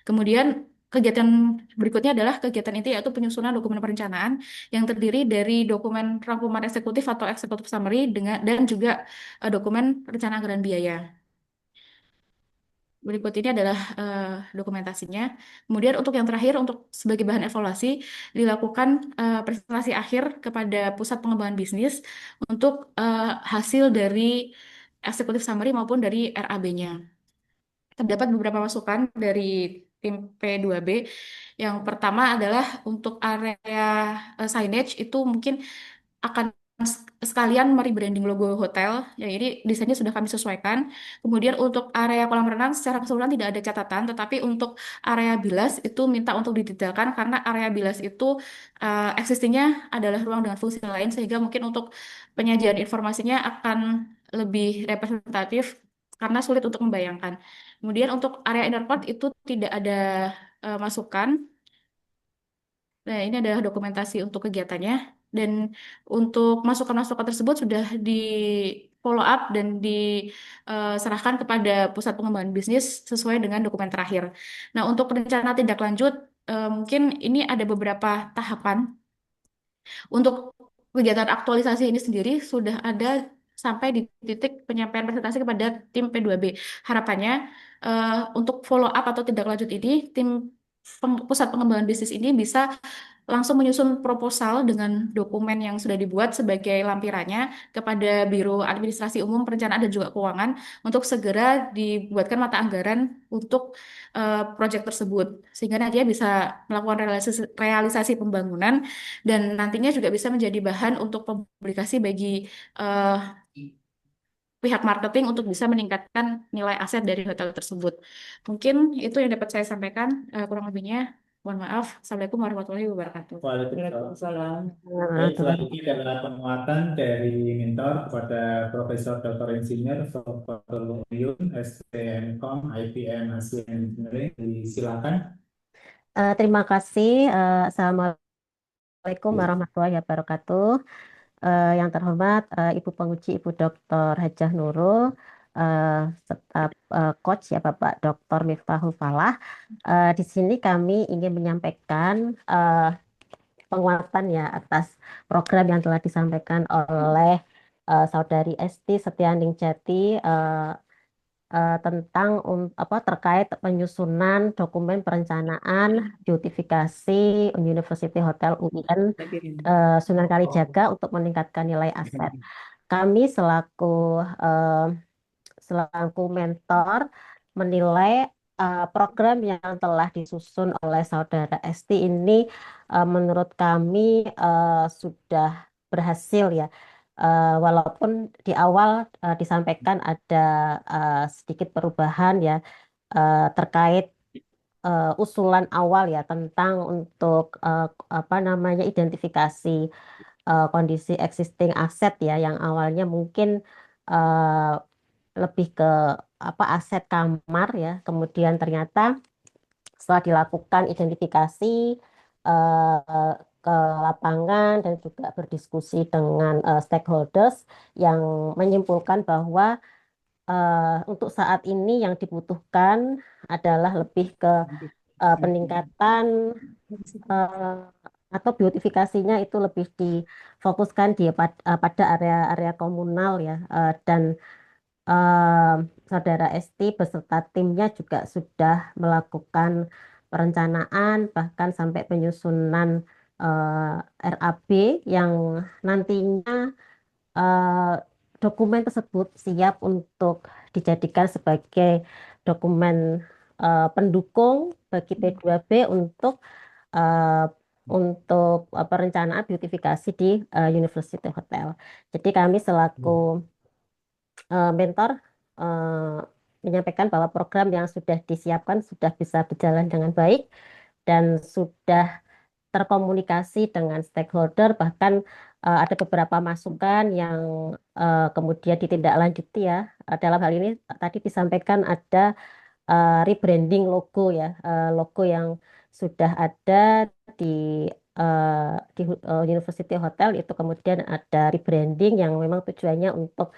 Kemudian kegiatan berikutnya adalah kegiatan inti yaitu penyusunan dokumen perencanaan yang terdiri dari dokumen rangkuman eksekutif atau eksekutif summary dan juga dokumen rencana anggaran biaya. Berikut ini adalah dokumentasinya. Kemudian untuk yang terakhir, untuk sebagai bahan evaluasi, dilakukan presentasi akhir kepada pusat pengembangan bisnis untuk hasil dari eksekutif summary maupun dari RAB-nya. Terdapat beberapa masukan dari tim P2B. Yang pertama adalah untuk area signage itu mungkin akan sekalian merebranding logo hotel. Ya, ini desainnya sudah kami sesuaikan. Kemudian untuk area kolam renang secara keseluruhan tidak ada catatan, tetapi untuk area bilas itu minta untuk didetailkan karena area bilas itu existingnya adalah ruang dengan fungsi lain sehingga mungkin untuk penyajian informasinya akan lebih representatif karena sulit untuk membayangkan. Kemudian untuk area inner court itu tidak ada masukan. Nah, ini adalah dokumentasi untuk kegiatannya. Dan untuk masukan-masukan tersebut sudah di follow up dan diserahkan kepada pusat pengembangan bisnis sesuai dengan dokumen terakhir. Nah, untuk rencana tindak lanjut, mungkin ini ada beberapa tahapan. Untuk kegiatan aktualisasi ini sendiri sudah ada sampai di titik penyampaian presentasi kepada tim P2B. Harapannya untuk follow up atau tindak lanjut ini, tim pusat pengembangan bisnis ini bisa langsung menyusun proposal dengan dokumen yang sudah dibuat sebagai lampirannya kepada Biro Administrasi Umum Perencanaan dan juga Keuangan untuk segera dibuatkan mata anggaran untuk proyek tersebut sehingga nantinya bisa melakukan realisasi pembangunan dan nantinya juga bisa menjadi bahan untuk publikasi bagi eh, pihak marketing untuk bisa meningkatkan nilai aset dari hotel tersebut. Mungkin itu yang dapat saya sampaikan, kurang lebihnya. Mohon maaf. Assalamualaikum warahmatullahi wabarakatuh. Waalaikumsalam. Baik, selanjutnya adalah penguatan dari mentor kepada Profesor Dr. Insinyur Dr. Lumyun, STMCom, IPM Asia Engineering. Silakan. Terima kasih. Assalamualaikum warahmatullahi wabarakatuh. Yang terhormat Ibu Penguji Ibu Dr. Hajah Nurul, serta Coach ya Bapak Dr. Miftahul Falah. Di sini kami ingin menyampaikan penguatan ya atas program yang telah disampaikan oleh Saudari Esti Setianing Jati tentang terkait penyusunan dokumen perencanaan beautifikasi University Hotel UIN Sunan Kalijaga untuk meningkatkan nilai aset. Kami selaku mentor menilai program yang telah disusun oleh Saudara Esti ini menurut kami sudah berhasil ya. Walaupun di awal disampaikan ada sedikit perubahan ya terkait usulan awal ya tentang untuk apa namanya identifikasi kondisi existing aset ya yang awalnya mungkin eh, lebih ke apa aset kamar ya. Kemudian ternyata setelah dilakukan identifikasi ke lapangan dan juga berdiskusi dengan stakeholders yang menyimpulkan bahwa untuk saat ini yang dibutuhkan adalah lebih ke peningkatan eh, atau beautifikasinya itu lebih difokuskan pada area-area komunal ya. Dan eh, Saudara Esti beserta timnya juga sudah melakukan perencanaan bahkan sampai penyusunan RAB yang nantinya eh, dokumen tersebut siap untuk dijadikan sebagai dokumen pendukung bagi P2B eh, untuk perencanaan beautifikasi di University Hotel. Jadi kami selaku mentor eh, menyampaikan bahwa program yang sudah disiapkan sudah bisa berjalan dengan baik dan sudah terkomunikasi dengan stakeholder, bahkan ada beberapa masukan yang kemudian ditindaklanjuti ya. Dalam hal ini tadi disampaikan ada rebranding logo ya, logo yang sudah ada di University Hotel itu kemudian ada rebranding yang memang tujuannya untuk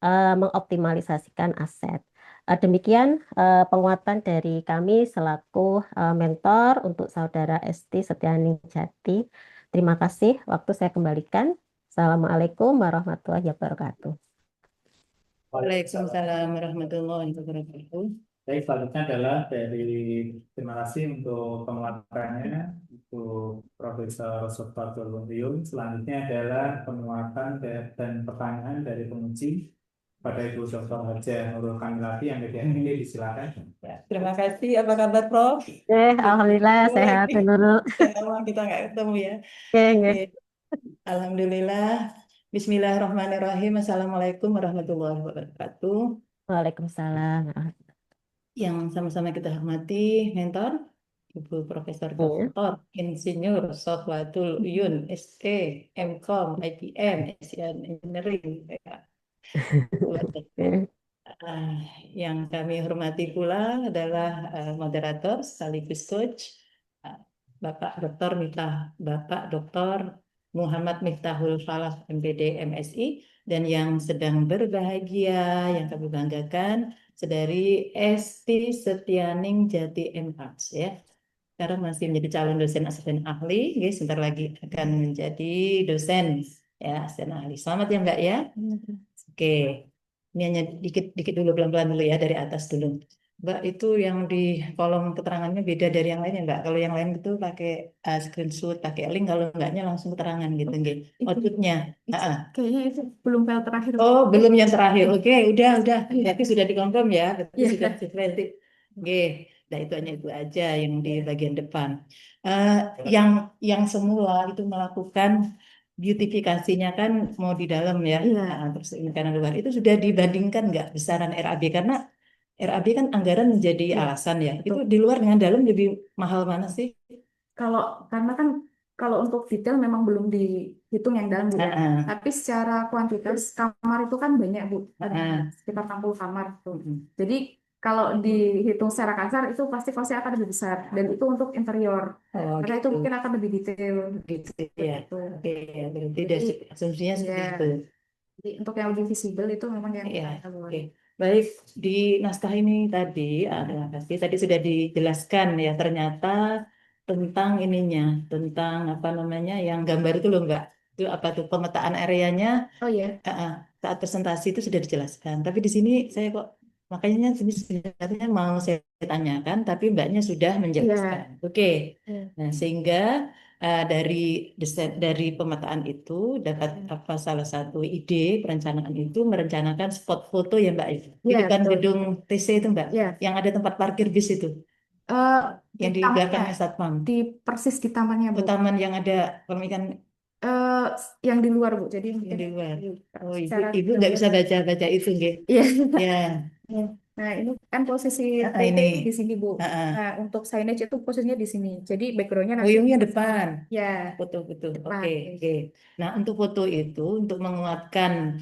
mengoptimalisasikan aset. Demikian penguatan dari kami selaku mentor untuk Saudara Esti Setianing Jati. Terima kasih. Waktu saya kembalikan. Assalamualaikum warahmatullahi wabarakatuh. Waalaikumsalam warahmatullahi wabarakatuh. Baik, selanjutnya adalah dari terima kasih untuk penguatannya untuk Profesor Sultan Luntuyung. Selanjutnya adalah penguatan dan pertanyaan dari penguji pada Ibu Dr. Hajah Nurul Kamilati yang ini disilakan. Ya, terima kasih. Apa kabar, Prof? Alhamdulillah sehat Nurul. Lama kita nggak ketemu ya. Oke. Alhamdulillah. Bismillahirrahmanirrahim. Assalamualaikum warahmatullahi wabarakatuh. Waalaikumsalam. Yang sama-sama kita hormati mentor Ibu Profesor Dr. Insinyur Sofwatul Uyun, SE, MCom, IPM, SEN Engineering. Yang kami hormati pula adalah moderator sekaligus coach Bapak Dr. Muhammad Miftahul Falah MPD MSI dan yang sedang berbahagia yang kami banggakan Saudari Esti Setianing Jati MH ya. Sekarang masih menjadi calon dosen asisten ahli, guys, sebentar lagi akan menjadi dosen ya asisten ahli. Selamat ya Mbak ya. Oke. Ini hanya dikit dulu pelan-pelan dulu ya dari atas dulu. Mbak, itu yang di kolom keterangannya beda dari yang lain ya Mbak. Kalau yang lain itu pakai screenshot, pakai link, kalau enggaknya langsung keterangan gitu. Outputnya. Kayaknya itu belum file terakhir. Oh, belum yang terakhir. Oke, udah. Berarti sudah dikonfirm ya. Berarti sudah sesuai. Oke, nah itu hanya itu aja yang di bagian depan. Yang semula itu melakukan beautifikasinya kan mau di dalam ya. Nah, terus ini karena luar itu sudah dibandingkan nggak besaran RAB karena RAB kan anggaran menjadi alasan ya. Itu di luar dengan dalam lebih mahal mana sih? Karena kan kalau untuk detail memang belum dihitung yang dalam Bu. Tapi secara kuantitas kamar itu kan banyak Bu. Sekitar 60 kamar tuh. Jadi kalau dihitung secara kasar itu pasti akan lebih besar dan itu untuk interior. Karena itu mungkin akan lebih detail gitu ya. Oke, berarti asumsinya seperti itu. Jadi untuk yang lebih visible itu memang yang oke. Baik, di naskah ini tadi, terima kasih. Tadi sudah dijelaskan ya, ternyata tentang ininya, tentang apa namanya, yang gambar itu loh Mbak. Itu apa tuh pemetaan areanya? Oh iya. Saat presentasi itu sudah dijelaskan. Tapi di sini saya kok, makanya ini sebenarnya mau saya tanyakan, tapi Mbaknya sudah menjelaskan. Oke. Nah, sehingga dari pemetaan itu dapat apa salah satu ide perencanaan itu merencanakan spot foto ya Mbak, di Ya, depan betul. gedung TC itu Mbak, Ya, yang ada tempat parkir bis itu, di yang di tamannya, belakangnya Satpam, persis di tamannya Bu. taman yang ada kolam ikan Eh, yang di luar Bu. Jadi yang mungkin di luar. Oh, secara ibu nggak bisa gambaran. baca itu nggih. Iya. Ya, Ya. Nah, ini kan posisi ah, PT ini. di sini, Bu. Ah, ah. Nah, untuk signage itu posisinya di sini. Jadi backgroundnya Oh, nanti yang depan. ya Foto betul. depan. Oke, oke. Nah, untuk foto itu untuk menguatkan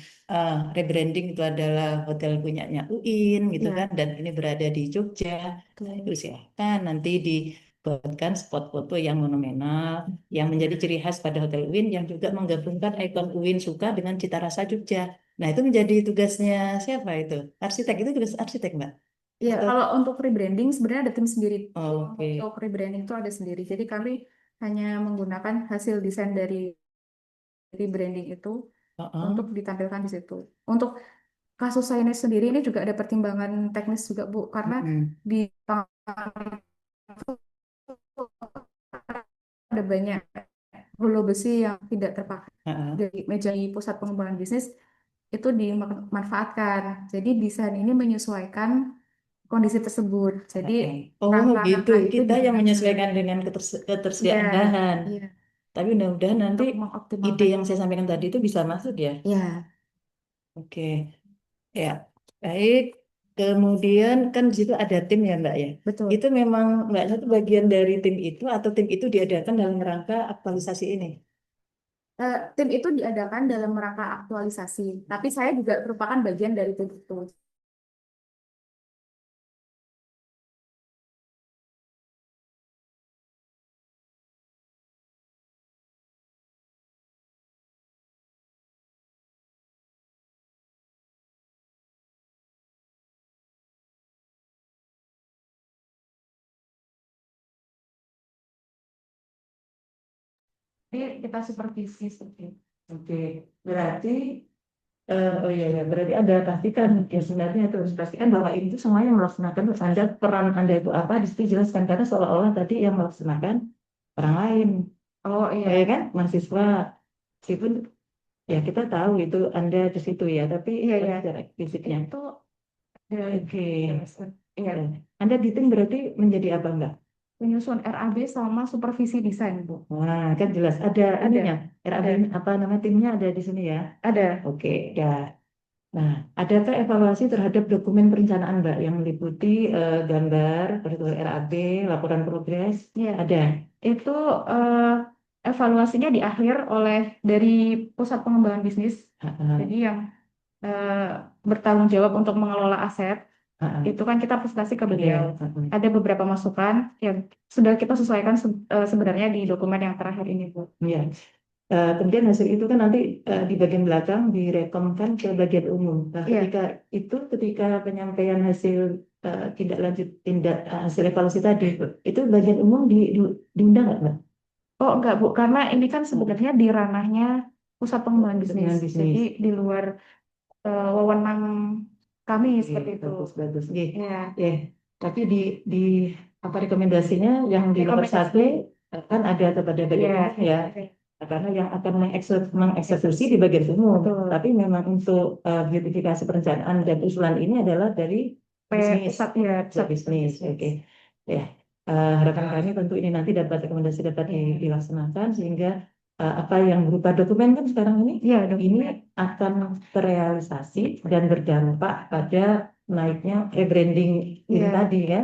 rebranding itu adalah hotel punyanya UIN gitu Ya, kan, dan ini berada di Jogja. betul. Itu silahkan nanti dibuatkan spot foto yang monumental yang menjadi ciri khas pada Hotel UIN yang juga menggabungkan ikon UIN Suka dengan cita rasa Jogja. Nah, itu menjadi tugasnya siapa itu? Arsitek itu tugas arsitek, Mbak? Ya, Atau kalau untuk rebranding sebenarnya ada tim sendiri. oke. Untuk rebranding itu ada sendiri. Jadi kami hanya menggunakan hasil desain dari rebranding itu Heeh. untuk ditampilkan di situ. Untuk kasus signage sendiri ini juga ada pertimbangan teknis juga Bu, karena Mm-mm. di taman itu ada banyak hulu besi yang tidak terpakai. Heeh. Dari meja di pusat pengembangan bisnis itu dimanfaatkan. Jadi desain ini menyesuaikan kondisi tersebut. Jadi Oh gitu, langkah-langkah itu kita yang digunakan. menyesuaikan dengan ketersediaan Ya, bahan. iya. Tapi mudah-mudahan nanti Untuk ide mengoptimalkan. yang saya sampaikan tadi itu bisa masuk ya. Ya, Oke, ya baik. Kemudian kan di situ ada tim ya Mbak ya. betul. Itu memang Mbak satu bagian dari tim itu atau tim itu diadakan dalam rangka aktualisasi ini? Tim itu diadakan dalam rangka aktualisasi, tapi saya juga merupakan bagian dari tim itu. Jadi kita supervisi seperti itu. Oke, berarti oh iya, ya, berarti ada pastikan ya sebenarnya itu harus pastikan bahwa itu semuanya melaksanakan Anda peran Anda itu apa di situ jelaskan karena seolah-olah tadi yang melaksanakan orang lain. Oh iya, Ya kan mahasiswa meskipun ya kita tahu itu Anda di situ ya tapi iya ya. secara fisiknya Itu oke iya, Anda di tim berarti menjadi apa enggak? penyusun RAB sama supervisi desain, Bu. Wah kan jelas ada Ada, ininya RAB ada, apa nama timnya ada di sini ya. ada. Oke ya. Nah, adakah evaluasi terhadap dokumen perencanaan, Mbak, yang meliputi gambar, RAB, laporan progres? Iya. Ada. Itu evaluasinya di akhir oleh dari pusat pengembangan bisnis. Jadi yang bertanggung jawab untuk mengelola aset, itu kan kita presentasi ke beliau. Ada beberapa masukan yang sudah kita sesuaikan sebenarnya di dokumen yang terakhir ini, Bu. Iya. Kemudian hasil itu kan nanti di bagian belakang direkomkan ke bagian umum. Nah, Iya. ketika penyampaian hasil hasil evaluasi tadi, itu bagian umum diundang nggak, Mbak? Oh enggak Bu, karena ini kan sebenarnya di ranahnya pusat pengembangan bisnis. Jadi di luar wewenang kami seperti itu. Bagus. Ya. Ya. Tapi di apa rekomendasinya yang di nomor satu kan ada kepada bagian umum ya. Karena yang akan mengeksekusi di bagian umum. Tapi memang untuk beautifikasi perencanaan dan usulan ini adalah dari pusat bisnis. Oke. Ya. Harapan kami tentu ini nanti dapat dilaksanakan sehingga apa yang berupa dokumen kan sekarang ini ini akan terrealisasi dan berdampak pada naiknya rebranding ini tadi ya.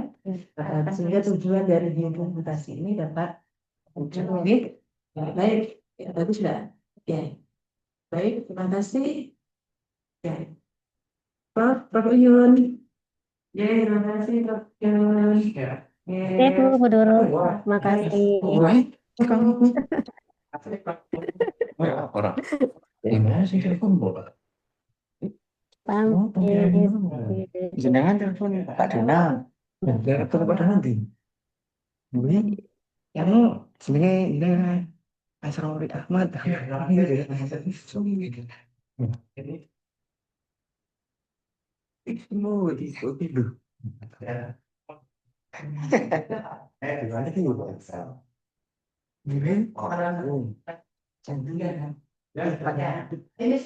Sehingga tujuan dari implementasi ini dapat tercapai. Baik, ya, bagus Mbak. Ya, baik, terima kasih. Ya, Prof. Uyun. Ya, terima kasih Prof. Uyun. Ya. Oke, Bu Doro. Terima kasih. Orang. Gimana sih telepon bola? Jenengan telepon Pak Donald. Telepon Pak Donald nanti. Ini yang sebenarnya ini Asrori Ahmad. Mau di itu. Gimana sih? orang cantik kan? Ini